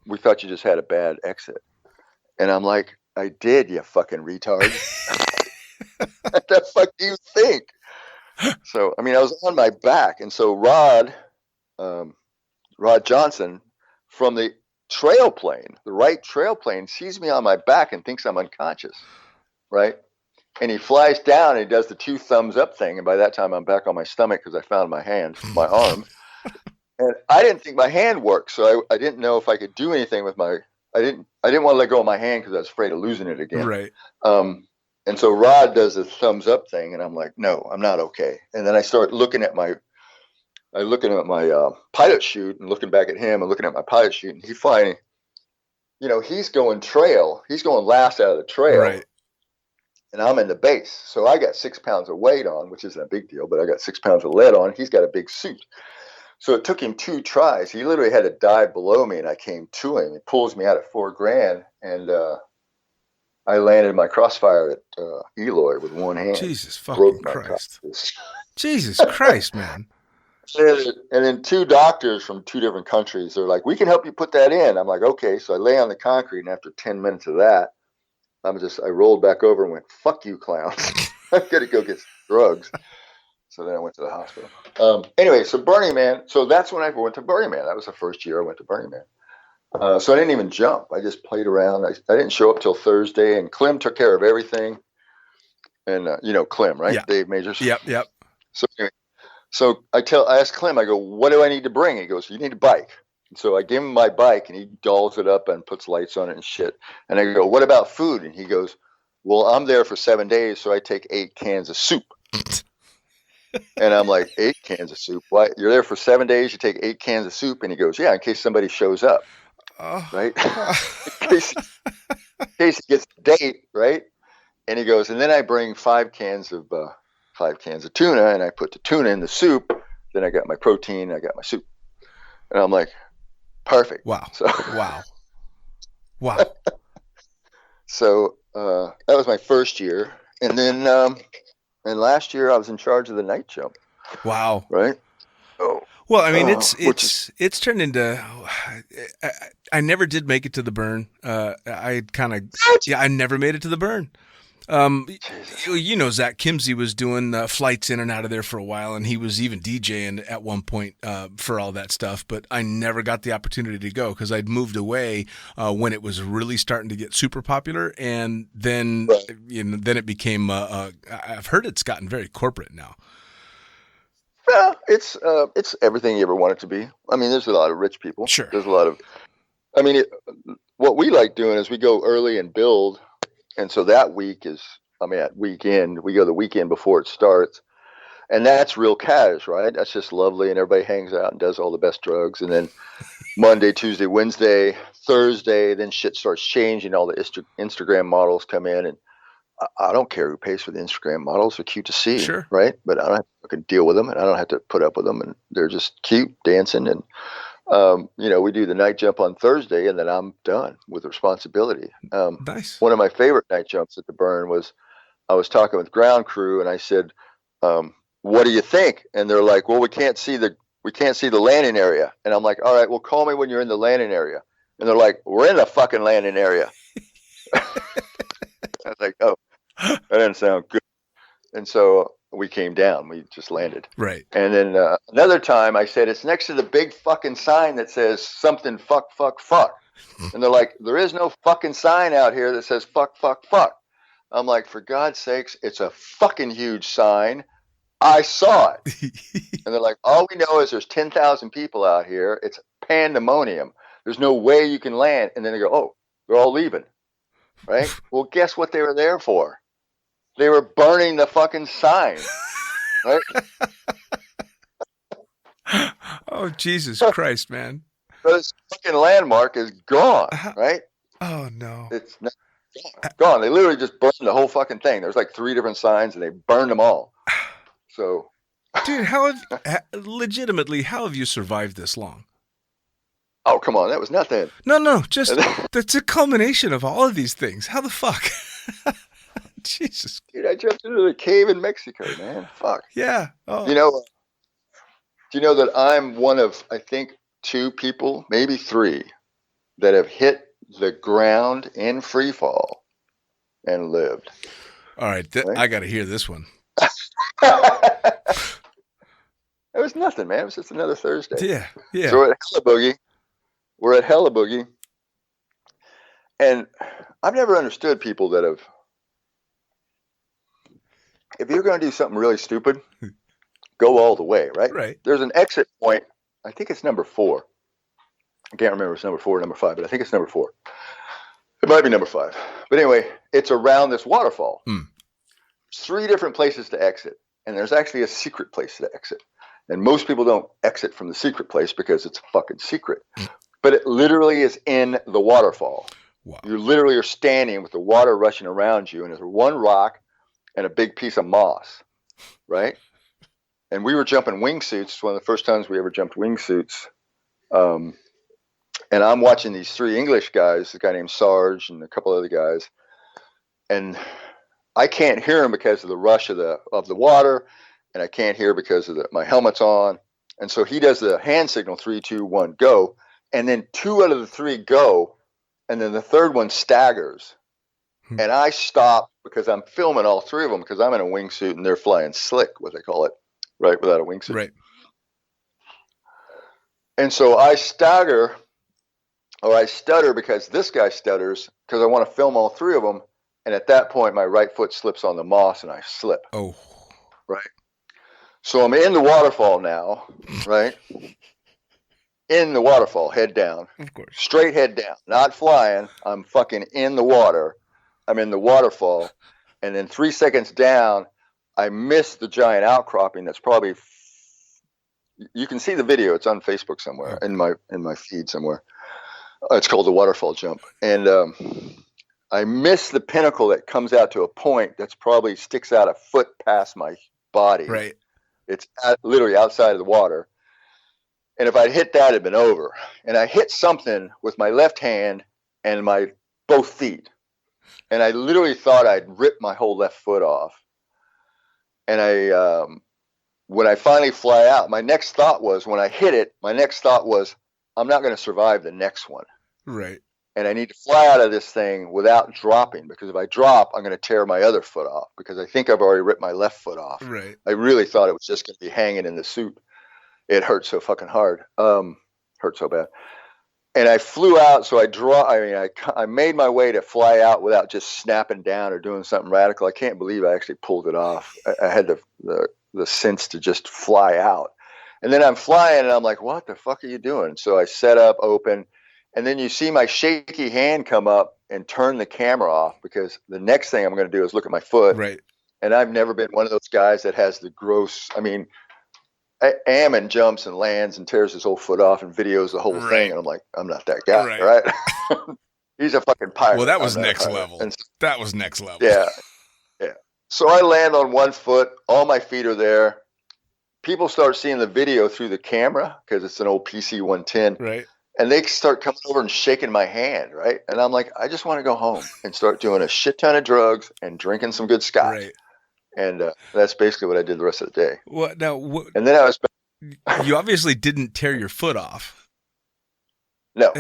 We thought you just had a bad exit. And I'm like, I did, you fucking retard. What the fuck do you think? So, I mean, I was on my back. And so Rod Johnson from the right trail plane, sees me on my back and thinks I'm unconscious, right? And he flies down and he does the 2 thumbs up thing. And by that time, I'm back on my stomach because I found my arm. And I didn't think my hand worked. So I didn't know if I could do anything with I didn't want to let go of my hand because I was afraid of losing it again.
Right.
And so Rod does the thumbs up thing. And I'm like, no, I'm not okay. And then I start looking at my pilot chute and looking back at him and looking at my pilot chute, and he finally, he's going last out of the trail,
right?
And I'm in the base, so I got 6 pounds of weight on, which isn't a big deal, but I got 6 pounds of lead on. He's got a big suit, so it took him 2 tries. He literally had to dive below me, and I came to him. He pulls me out at $4,000, and I landed my crossfire at Eloy with one hand.
Jesus fucking Christ! Jesus Christ, man.
And then 2 doctors from 2 different countries, they're like, we can help you put that in. I'm like, okay. So I lay on the concrete, and after 10 minutes of that, I rolled back over and went, fuck you, clowns. I got to go get some drugs. So then I went to the hospital. Anyway, so Burning Man. So that's when I went to Burning Man. That was the first year I went to Burning Man. So I didn't even jump. I just played around. I didn't show up till Thursday, and Clem took care of everything. And Clem, right?
Yeah.
Dave Majors.
Yep.
So anyway. So I asked Clem, I go, what do I need to bring? He goes, you need a bike. And so I give him my bike, and he dolls it up and puts lights on it and shit. And I go, what about food? And he goes, well, I'm there for 7 days, so I take 8 cans of soup. And I'm like, 8 cans of soup? Why? You're there for 7 days, you take 8 cans of soup? And he goes, yeah, in case somebody shows up, right? in case he gets a date, right? And he goes, and then I bring 5 cans of tuna, and I put the tuna in the soup. Then I got my protein, I got my soup. And I'm like, perfect.
Wow.
So,
wow.
So that was my first year. And then and last year I was in charge of the night jump.
Wow.
Right? Oh.
Well, I mean, it's turned into. I never did make it to the burn. I never made it to the burn. You know, Zach Kimsey was doing flights in and out of there for a while, and he was even DJing at one point for all that stuff. But I never got the opportunity to go because I'd moved away when it was really starting to get super popular, and then then it became. I've heard it's gotten very corporate now.
Yeah, it's everything you ever want it to be. I mean, there's a lot of rich people.
Sure.
There's a lot of. I mean, what we like doing is we go early and build. And so that week is, at weekend, we go the weekend before it starts. And that's real cash, right? That's just lovely. And everybody hangs out and does all the best drugs. And then Monday, Tuesday, Wednesday, Thursday, then shit starts changing. All the Instagram models come in. And I don't care who pays for the Instagram models. They're cute to see,
sure,
right? But I don't have to fucking deal with them. And I don't have to put up with them. And they're just cute, dancing. And we do the night jump on Thursday, and then I'm done with responsibility.
Nice.
One of my favorite night jumps at the burn was I was talking with ground crew, and I said, "What do you think?" And they're like, "Well, we can't see the landing area." And I'm like, "All right, well, call me when you're in the landing area." And they're like, "We're in the fucking landing area." I was like, "Oh, that doesn't sound good." And so we came down. We just landed.
Right.
And then another time I said, it's next to the big fucking sign that says something fuck, fuck, fuck. And they're like, there is no fucking sign out here that says fuck, fuck, fuck. I'm like, for God's sakes, it's a fucking huge sign. I saw it. And they're like, all we know is there's 10,000 people out here. It's pandemonium. There's no way you can land. And then they go, oh, they're all leaving. Right? Well, guess what they were there for? They were burning the fucking sign, right?
Oh, Jesus Christ, man.
This fucking landmark is gone, right?
Oh, no.
It's not gone. They literally just burned the whole fucking thing. There's like 3 different signs, and they burned them all. So.
Dude, legitimately, how have you survived this long?
Oh, come on. That was nothing.
No. Just, that's a culmination of all of these things. How the fuck? Jesus.
Dude, I jumped into the cave in Mexico, man. Fuck.
Yeah. Oh.
Do you know that I'm one of, I think, 2 people, maybe 3, that have hit the ground in free fall and lived.
All right.
Right?
I got to hear this one.
It was nothing, man. It was just another Thursday.
Yeah.
So we're at Hella Boogie. And I've never understood people that have, if you're going to do something really stupid, go all the way, right?
Right.
There's an exit point. I think it's number 4. I can't remember if it's number 4 or number 5, but I think it's number 4. It might be number 5. But anyway, it's around this waterfall. There's 3 different places to exit, and there's actually a secret place to exit. And most people don't exit from the secret place because it's a fucking secret. But it literally is in the waterfall.
Wow.
You literally are standing with the water rushing around you, and there's one rock and a big piece of moss, right? And we were jumping wingsuits. It's one of the first times we ever jumped wingsuits. And I'm watching these 3 English guys, a guy named Sarge and a couple other guys. And I can't hear them because of the rush of the water. And I can't hear because of my helmet's on. And so he does the hand signal, 3, 2, 1, go. And then 2 out of the 3 go. And then the third one staggers. And I stop because I'm filming all 3 of them because I'm in a wingsuit and they're flying slick, what they call it, right, without a wingsuit.
Right.
And so I stutter because this guy stutters because I want to film all 3 of them. And at that point, my right foot slips on the moss and I slip.
Oh.
Right. So I'm in the waterfall now, right? In the waterfall, head down.
Of course.
Straight head down, not flying. I'm fucking in the water. I'm in the waterfall, and then 3 seconds down, I missed the giant outcropping. That's probably, you can see the video. It's on Facebook somewhere, in my feed somewhere. It's called the Waterfall Jump, and I missed the pinnacle that comes out to a point that's probably sticks out a foot past my body.
Right.
It's literally outside of the water, and if I'd hit that, it'd been over. And I hit something with my left hand and my both feet. And I literally thought I'd ripped my whole left foot off. And when I finally fly out, my next thought was, when I hit it, I'm not going to survive the next one.
Right.
and I need to fly out of this thing without dropping, because if I drop, I'm going to tear my other foot off, because I think I've already ripped my left foot off.
Right.
I really thought it was just going to be hanging in the suit. It hurt so fucking hard. Hurt so bad. And I flew out, so I made my way to fly out without just snapping down or doing something radical. I can't believe I actually pulled it off. I had the sense to just fly out. And then I'm flying, and I'm like, what the fuck are you doing? So I set up, open, and then you see my shaky hand come up and turn the camera off, because the next thing I'm going to do is look at my foot.
Right.
And I've never been one of those guys that has the gross, Ammon jumps and lands and tears his whole foot off and videos the whole thing. And I'm like, I'm not that guy, right? He's a fucking pirate.
Well, that was next level. That was next level.
Yeah. Yeah. So I land on one foot. All my feet are there. People start seeing the video through the camera, because it's an old PC 110.
Right.
And they start coming over and shaking my hand, right? And I'm like, I just want to go home and start doing a shit ton of drugs and drinking some good scotch. Right. And that's basically what I did the rest of the day.
What now?
And then I was.
You obviously didn't tear your foot off.
No,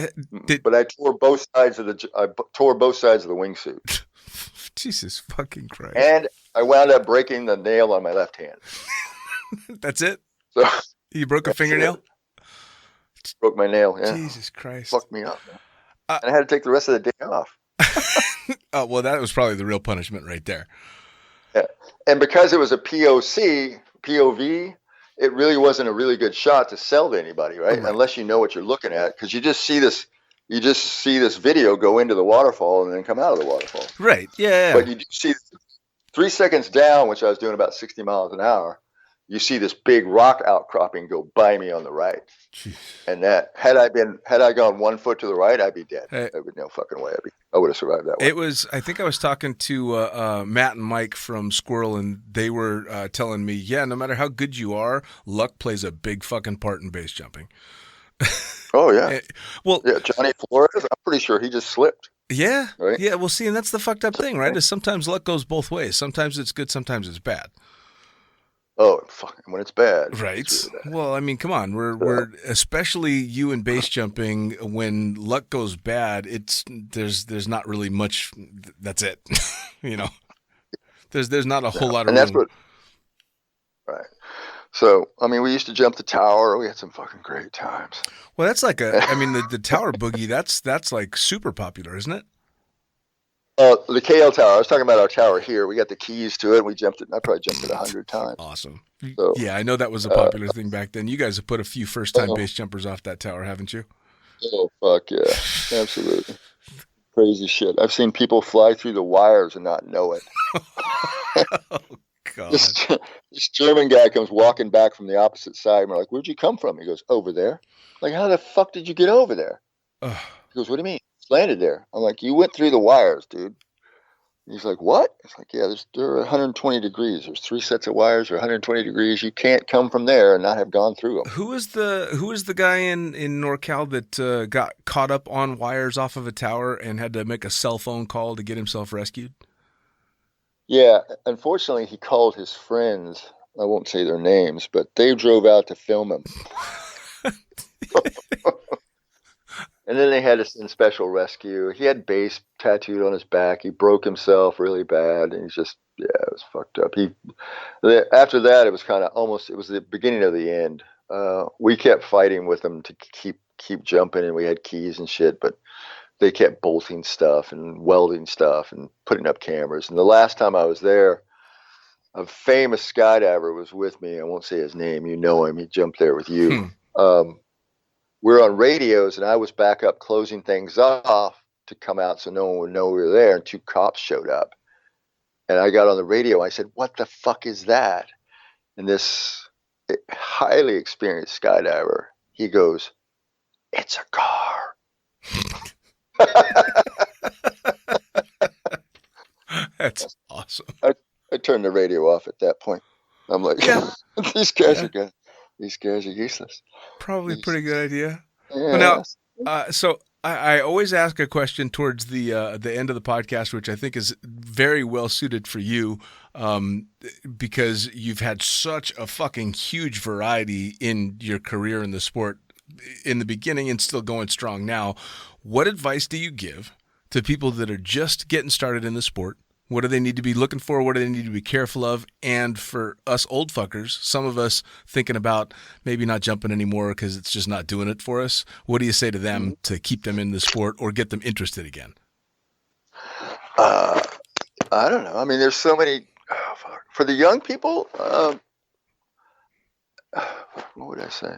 but I tore both sides of the wingsuit.
Jesus fucking Christ!
And I wound up breaking the nail on my left hand.
That's it.
So
you broke a fingernail.
Broke my nail. Yeah.
Jesus Christ!
Fucked me up. And I had to take the rest of the day off.
Oh well, that was probably the real punishment right there.
Yeah. And because it was a POV, it really wasn't a really good shot to sell to anybody, right? Unless you know what you're looking at, because you just see this video go into the waterfall and then come out of the waterfall.
Right. Yeah.
But you do see 3 seconds down, which I was doing about 60 miles an hour. You see this big rock outcropping go by me on the right. Jeez. And that had I gone 1 foot to the right, I'd be dead. There would no fucking way. I would have survived that one.
I think I was talking to Matt and Mike from Squirrel, and they were telling me, yeah, no matter how good you are, luck plays a big fucking part in base jumping.
Oh yeah.
Yeah,
Johnny Flores, I'm pretty sure he just slipped.
Yeah.
Right?
Yeah. Well, see, and that's the fucked up thing, right? Is sometimes luck goes both ways. Sometimes it's good, sometimes it's bad.
Oh, fucking when it's bad.
Right.
It's really bad.
Well, I mean, come on. We're especially you in base jumping, when luck goes bad, there's not really much. That's it. There's not a whole lot of room.
Right. So, we used to jump the tower. We had some fucking great times.
Well, that's like the tower boogie, that's like super popular, isn't it?
The KL tower. I was talking about our tower here. We got the keys to it. We jumped it. I probably jumped it 100 times.
Awesome. So, yeah, I know that was a popular thing back then. You guys have put a few first-time base jumpers off that tower, haven't you?
Oh, fuck yeah. Absolutely. Crazy shit. I've seen people fly through the wires and not know it.
Oh, God.
This German guy comes walking back from the opposite side. And we're like, where'd you come from? He goes, over there. Like, how the fuck did you get over there? He goes, what do you mean? Landed there. I'm like, you went through the wires, dude. He's like, what? It's like, yeah, they're 120 degrees. There's 3 sets of wires, or 120 degrees. You can't come from there and not have gone through them.
Who is the guy in NorCal that got caught up on wires off of a tower and had to make a cell phone call to get himself rescued?
Yeah, unfortunately, he called his friends. I won't say their names, but they drove out to film him. And then they had to send special rescue. He had base tattooed on his back. He broke himself really bad. And he's just, it was fucked up. After that, it was kind of it was the beginning of the end. We kept fighting with them to keep jumping, and we had keys and shit, but they kept bolting stuff and welding stuff and putting up cameras. And the last time I was there, a famous skydiver was with me. I won't say his name. You know him. He jumped there with you. We're on radios, and I was back up closing things off to come out so no one would know we were there, and 2 cops showed up. And I got on the radio. I said, what the fuck is that? And this highly experienced skydiver, he goes, it's a car.
That's awesome.
I turned the radio off at that point. I'm like, these guys are useless.
Probably a pretty good idea.
Yeah.
Well, now, so I always ask a question towards the end of the podcast, which I think is very well suited for you, because you've had such a fucking huge variety in your career in the sport. in the beginning and still going strong now. What advice do you give to people that are just getting started in the sport? What do they need to be looking for? What do they need to be careful of? And for us old fuckers, some of us thinking about maybe not jumping anymore because it's just not doing it for us. What do you say to them to keep them in the sport or get them interested again?
I don't know. I mean, there's so many. For the young people, what would I say?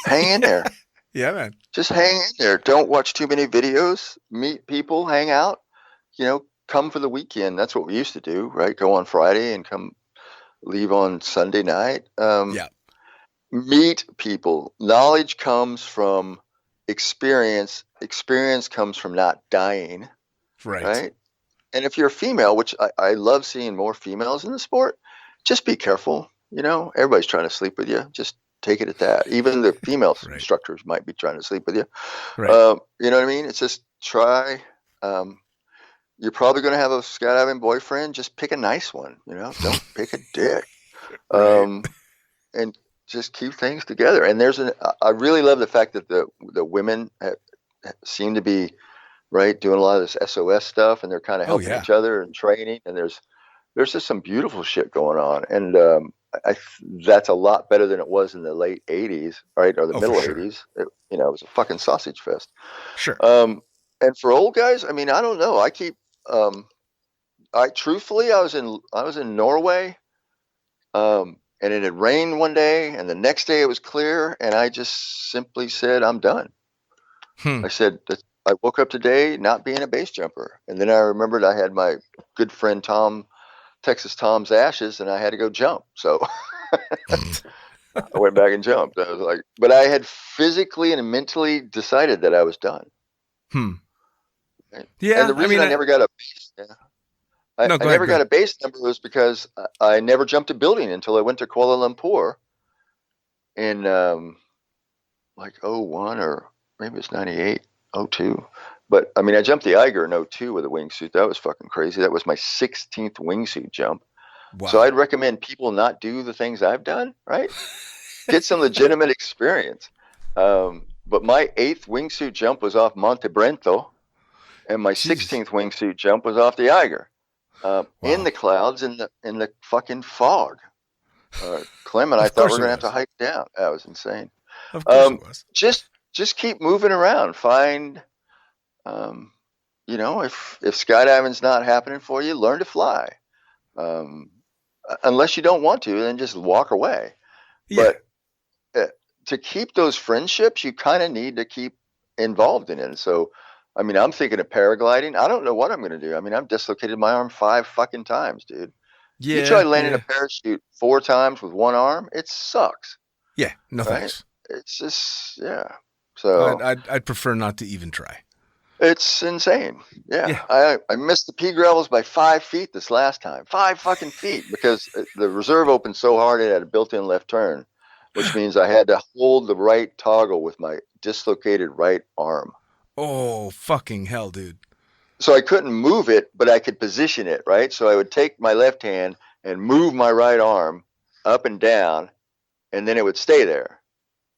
Hang in there.
Yeah, man.
Just hang in there. Don't watch too many videos. Meet people. Hang out. Come for the weekend. That's what we used to do, right? Go on Friday and leave on Sunday night.
Yeah.
Meet people. Knowledge comes from experience. Experience comes from not dying. Right? And if you're a female, which I love seeing more females in the sport, just be careful. Everybody's trying to sleep with you. Just take it at that. Even the female instructors might be trying to sleep with you.
Right.
You know what I mean? It's just try. You're probably going to have a skydiving boyfriend. Just pick a nice one. Don't pick a dick. And just keep things together. And I really love the fact that the women seem to be doing a lot of this SOS stuff, and they're kind of helping each other and training. And there's just some beautiful shit going on. And that's a lot better than it was in the late 80s, right? Or the middle 80s. It was a fucking sausage fest.
Sure.
And for old guys, I mean, I don't know. I keep, truthfully, I was in Norway, and it had rained one day, and the next day it was clear, and I just simply said, I'm done. I said, I woke up today not being a base jumper. And then I remembered I had my good friend Texas Tom's ashes, and I had to go jump. So I went back and jumped. I was like, but I had physically and mentally decided that I was done.
Yeah.
And the reason I never got a base, I never got a base number was because I never jumped a building until I went to Kuala Lumpur in like 01 or maybe it's 98, 02. But I mean, I jumped the Eiger in 02 with a wingsuit. That was fucking crazy. That was my 16th wingsuit jump. Wow. So I'd recommend people not do the things I've done, right? Get some legitimate experience. But my 8th wingsuit jump was off Monte Brento, and my 16th wingsuit jump was off the Eiger, in the clouds, in the fucking fog. Clem and I thought we were going to have to hike down. That was insane.
Of course it was.
Just keep moving around. Find, if skydiving's not happening for you, learn to fly. Unless you don't want to, then just walk away. Yeah. But to keep those friendships, you kind of need to keep involved in it. So, I mean, I'm thinking of paragliding. I don't know what I'm going to do. I mean, I've dislocated my arm 5 fucking times, dude. You try landing a parachute 4 times with one arm, it sucks.
Yeah, no thanks.
It's just, So
I'd prefer not to even try.
It's insane. Yeah. I missed the pea gravels by 5 feet this last time. 5 fucking feet, because the reserve opened so hard it had a built-in left turn, which means I had to hold the right toggle with my dislocated right arm.
Oh, fucking hell, dude.
So I couldn't move it, but I could position it, right? So I would take my left hand and move my right arm up and down, and then it would stay there.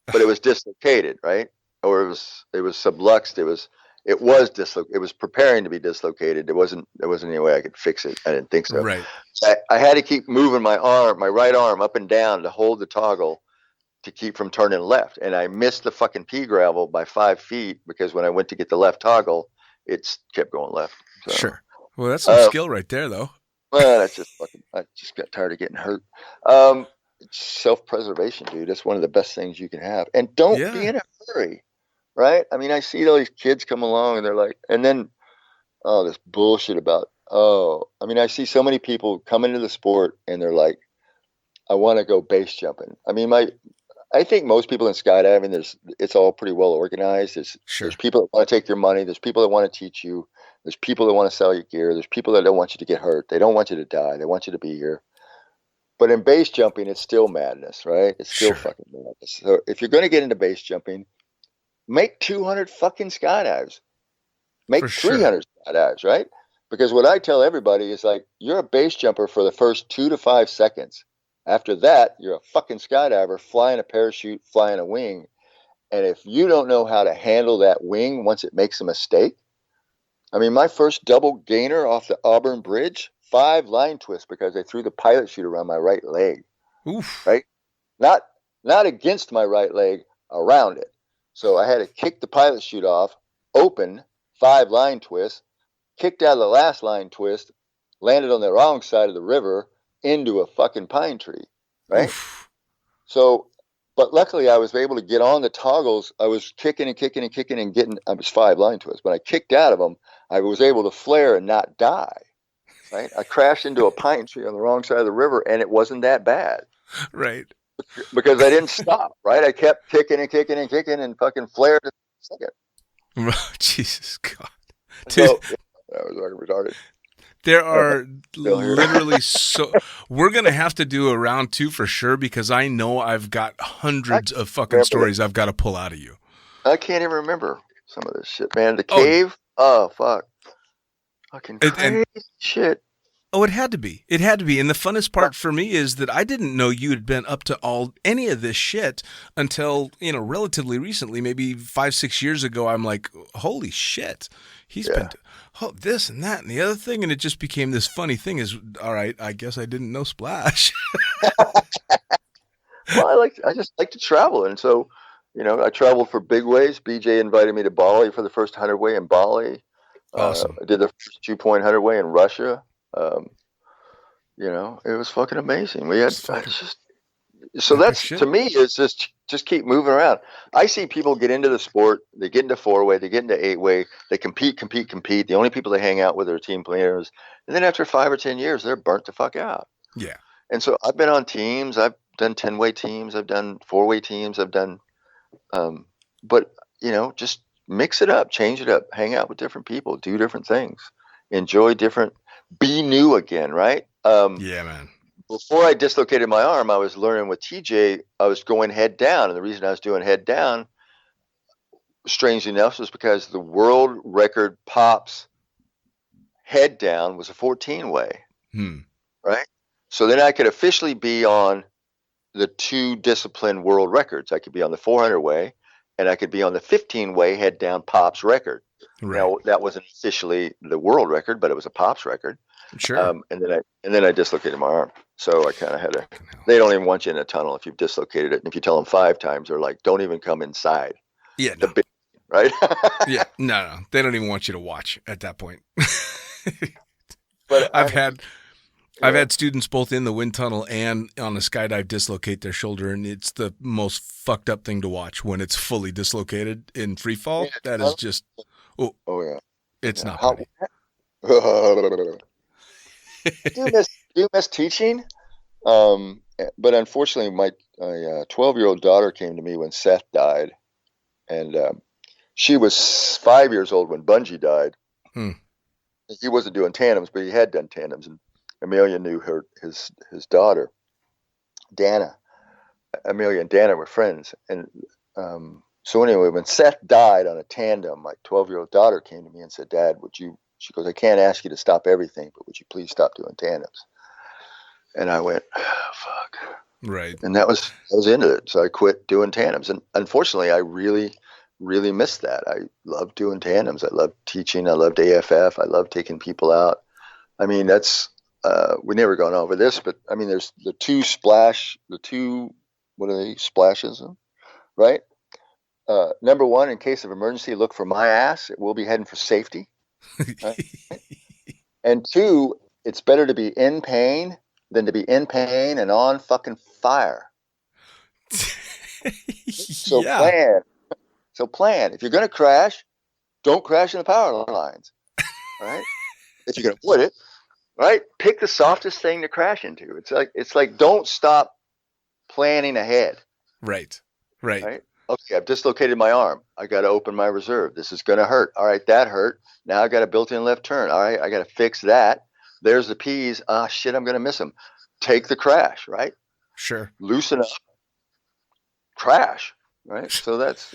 But it was dislocated, right? Or it was subluxed. It was preparing to be dislocated. There wasn't any way I could fix it. I didn't think so.
Right.
So I had to keep moving my right arm up and down to hold the toggle to keep from turning left. And I missed the fucking pea gravel by 5 feet because when I went to get the left toggle, it kept going left. So,
sure. Well, that's some skill right there, though.
Well, that's just I just got tired of getting hurt. Self-preservation, dude. That's one of the best things you can have. And don't be in a hurry, right? I mean, I see all these kids come along and they're like, and then, this bullshit about, I mean, I see so many people come into the sport and they're like, I want to go base jumping. I mean, I think most people in skydiving, it's all pretty well organized. There's people that want to take your money. There's people that want to teach you. There's people that want to sell you gear. There's people that don't want you to get hurt. They don't want you to die. They want you to be here. But in base jumping, it's still madness, right? It's still fucking madness. So if you're going to get into base jumping, make 200 fucking skydives. Make 300 skydives, right? Because what I tell everybody is like, you're a base jumper for the first 2 to 5 seconds. After that, you're a fucking skydiver, flying a parachute, flying a wing. And if you don't know how to handle that wing once it makes a mistake, I mean, my first double gainer off the Auburn Bridge, 5 line twists because I threw the pilot chute around my right leg.
Oof.
Right? Not against my right leg, around it. So I had to kick the pilot chute off, open 5 line twists, kicked out of the last line twist, landed on the wrong side of the river into a fucking pine tree. Right?
Oof.
So, but luckily I was able to get on the toggles. I was kicking and kicking and kicking and getting, I was 5 line twists. When I kicked out of them, I was able to flare and not die. Right? I crashed into a pine tree on the wrong side of the river, and it wasn't that bad.
Right.
Because I didn't stop, right? I kept kicking and kicking and kicking and fucking flared a second.
Jesus God.
So,
Dude,
yeah, that was fucking retarded.
there are
Still here.
literally so. We're going to have to do a round 2 for sure, because I know I've got hundreds of fucking stories I've got to pull out of you.
I can't even remember some of this shit, man. The cave? Oh, fuck. Fucking crazy shit.
Oh, it had to be. It had to be. And the funnest part for me is that I didn't know you had been up to any of this shit until, relatively recently, maybe 5-6 years ago. I'm like, holy shit. He's been this and that and the other thing. And it just became this funny thing is, all right, I guess I didn't know Splash.
Well, I just like to travel. And so, I traveled for big ways. BJ invited me to Bali for the first 100-way in Bali.
Awesome.
I did the first 2-point 100-way in Russia. It was fucking amazing. We had so that's to me is just keep moving around. I see people get into the sport, they get into 4-way, they get into 8-way, they compete. The only people they hang out with are team players, and then after 5 or 10 years, they're burnt the fuck out.
Yeah.
And so I've been on teams. I've done 10-way teams. I've done 4-way teams. I've done, but just mix it up, change it up, hang out with different people, do different things, enjoy different. Be new again, right?
Yeah, man.
Before I dislocated my arm, I was learning with TJ. I was going head down, and the reason I was doing head down, strangely enough, was because the world record pops head down was a 14-way, right? So then I could officially be on the 2 discipline world records. I could be on the 400-way, and I could be on the 15-way head down pops record.
Right.
Now that wasn't officially the world record, but it was a pops record.
Sure.
And then I dislocated my arm, so I kind of had to. They don't even want you in a tunnel if you've dislocated it. And if you tell them 5 times, they're like, "Don't even come inside."
Yeah. No.
Right?
Yeah. No. They don't even want you to watch at that point.
But
I've had students both in the wind tunnel and on a skydive dislocate their shoulder, and it's the most fucked up thing to watch when it's fully dislocated in free fall. That is just
oh yeah,
it's not pretty.
Do you miss teaching? But unfortunately, my 12-year-old daughter came to me when Seth died, and she was 5 years old when Bungie died. He wasn't doing tandems, but he had done tandems, and Amelia knew his daughter, Dana. Amelia and Dana were friends, and so anyway, when Seth died on a tandem, my 12-year-old daughter came to me and said, "Dad, would you?" She goes, "I can't ask you to stop everything, but would you please stop doing tandems?" And I went, oh, "Fuck."
Right.
And I was into it, so I quit doing tandems. And unfortunately, I really, really missed that. I loved doing tandems. I loved teaching. I loved AFF. I loved taking people out. I mean, that's we never gone over this, but I mean, there's the 2 what are they, splashes, right? Number 1, in case of emergency, look for my ass. It will be heading for safety. Right? And 2, it's better to be in pain than to be in pain and on fucking fire. So plan. If you're going to crash, don't crash in the power lines. All right? If you can avoid it, right? Pick the softest thing to crash into. It's like don't stop planning ahead.
Right.
Okay, I've dislocated my arm. I got to open my reserve. This is going to hurt. All right, that hurt. Now I got a built-in left turn. All right, I got to fix that. There's the P's. Ah, shit, I'm going to miss them. Take the crash, right?
Sure.
Loosen up. Crash, right? So that's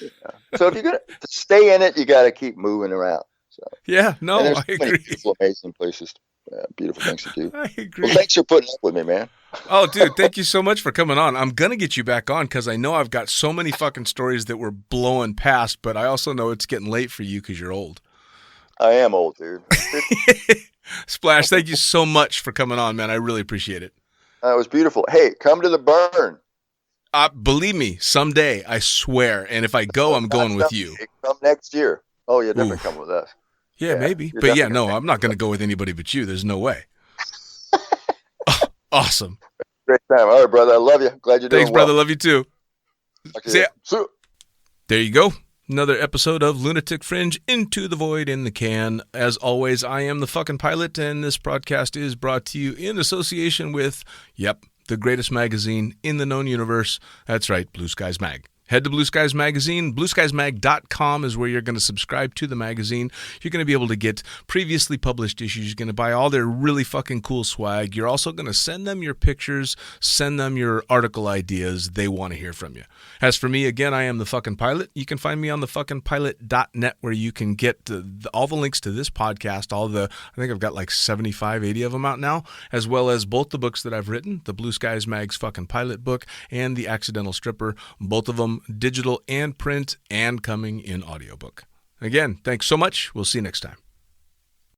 so if you're going to stay in it, you got to keep moving around. So
yeah, no,
I
agree.
Amazing places Beautiful things to do.
I agree.
Well, thanks for putting up with me, man.
Oh, dude, thank you so much for coming on. I'm going to get you back on because I know I've got so many fucking stories that we're blowing past, but I also know it's getting late for you because you're old.
I am old, dude.
Splash, thank you so much for coming on, man. I really appreciate it.
It was beautiful. Hey, come to the burn.
Believe me, someday, I swear. And if I go, I'm going with you.
Come next year. Oh, yeah, definitely come with us.
Yeah, maybe. But yeah, no, I'm not going to go with anybody but you. There's no way. Awesome.
Great time. All right, brother. I love you. Glad you're doing well.
Thanks, brother. Love you too.
See ya.
There you go. Another episode of Lunatic Fringe, Into the Void in the Can. As always, I am the fucking pilot, and this broadcast is brought to you in association with, the greatest magazine in the known universe. That's right, Blue Skies Mag. Head to Blue Skies Magazine. BlueSkiesMag.com is where you're going to subscribe to the magazine. You're going to be able to get previously published issues. You're going to buy all their really fucking cool swag. You're also going to send them your pictures, send them your article ideas. They want to hear from you. As for me, again, I am the fucking pilot. You can find me on thefuckingpilot.net where you can get all the links to this podcast, I think I've got like 75, 80 of them out now, as well as both the books that I've written, the Blue Skies Mag's fucking pilot book and the Accidental Stripper, both of them digital and print and coming in audiobook. Again, thanks so much. We'll see you next time.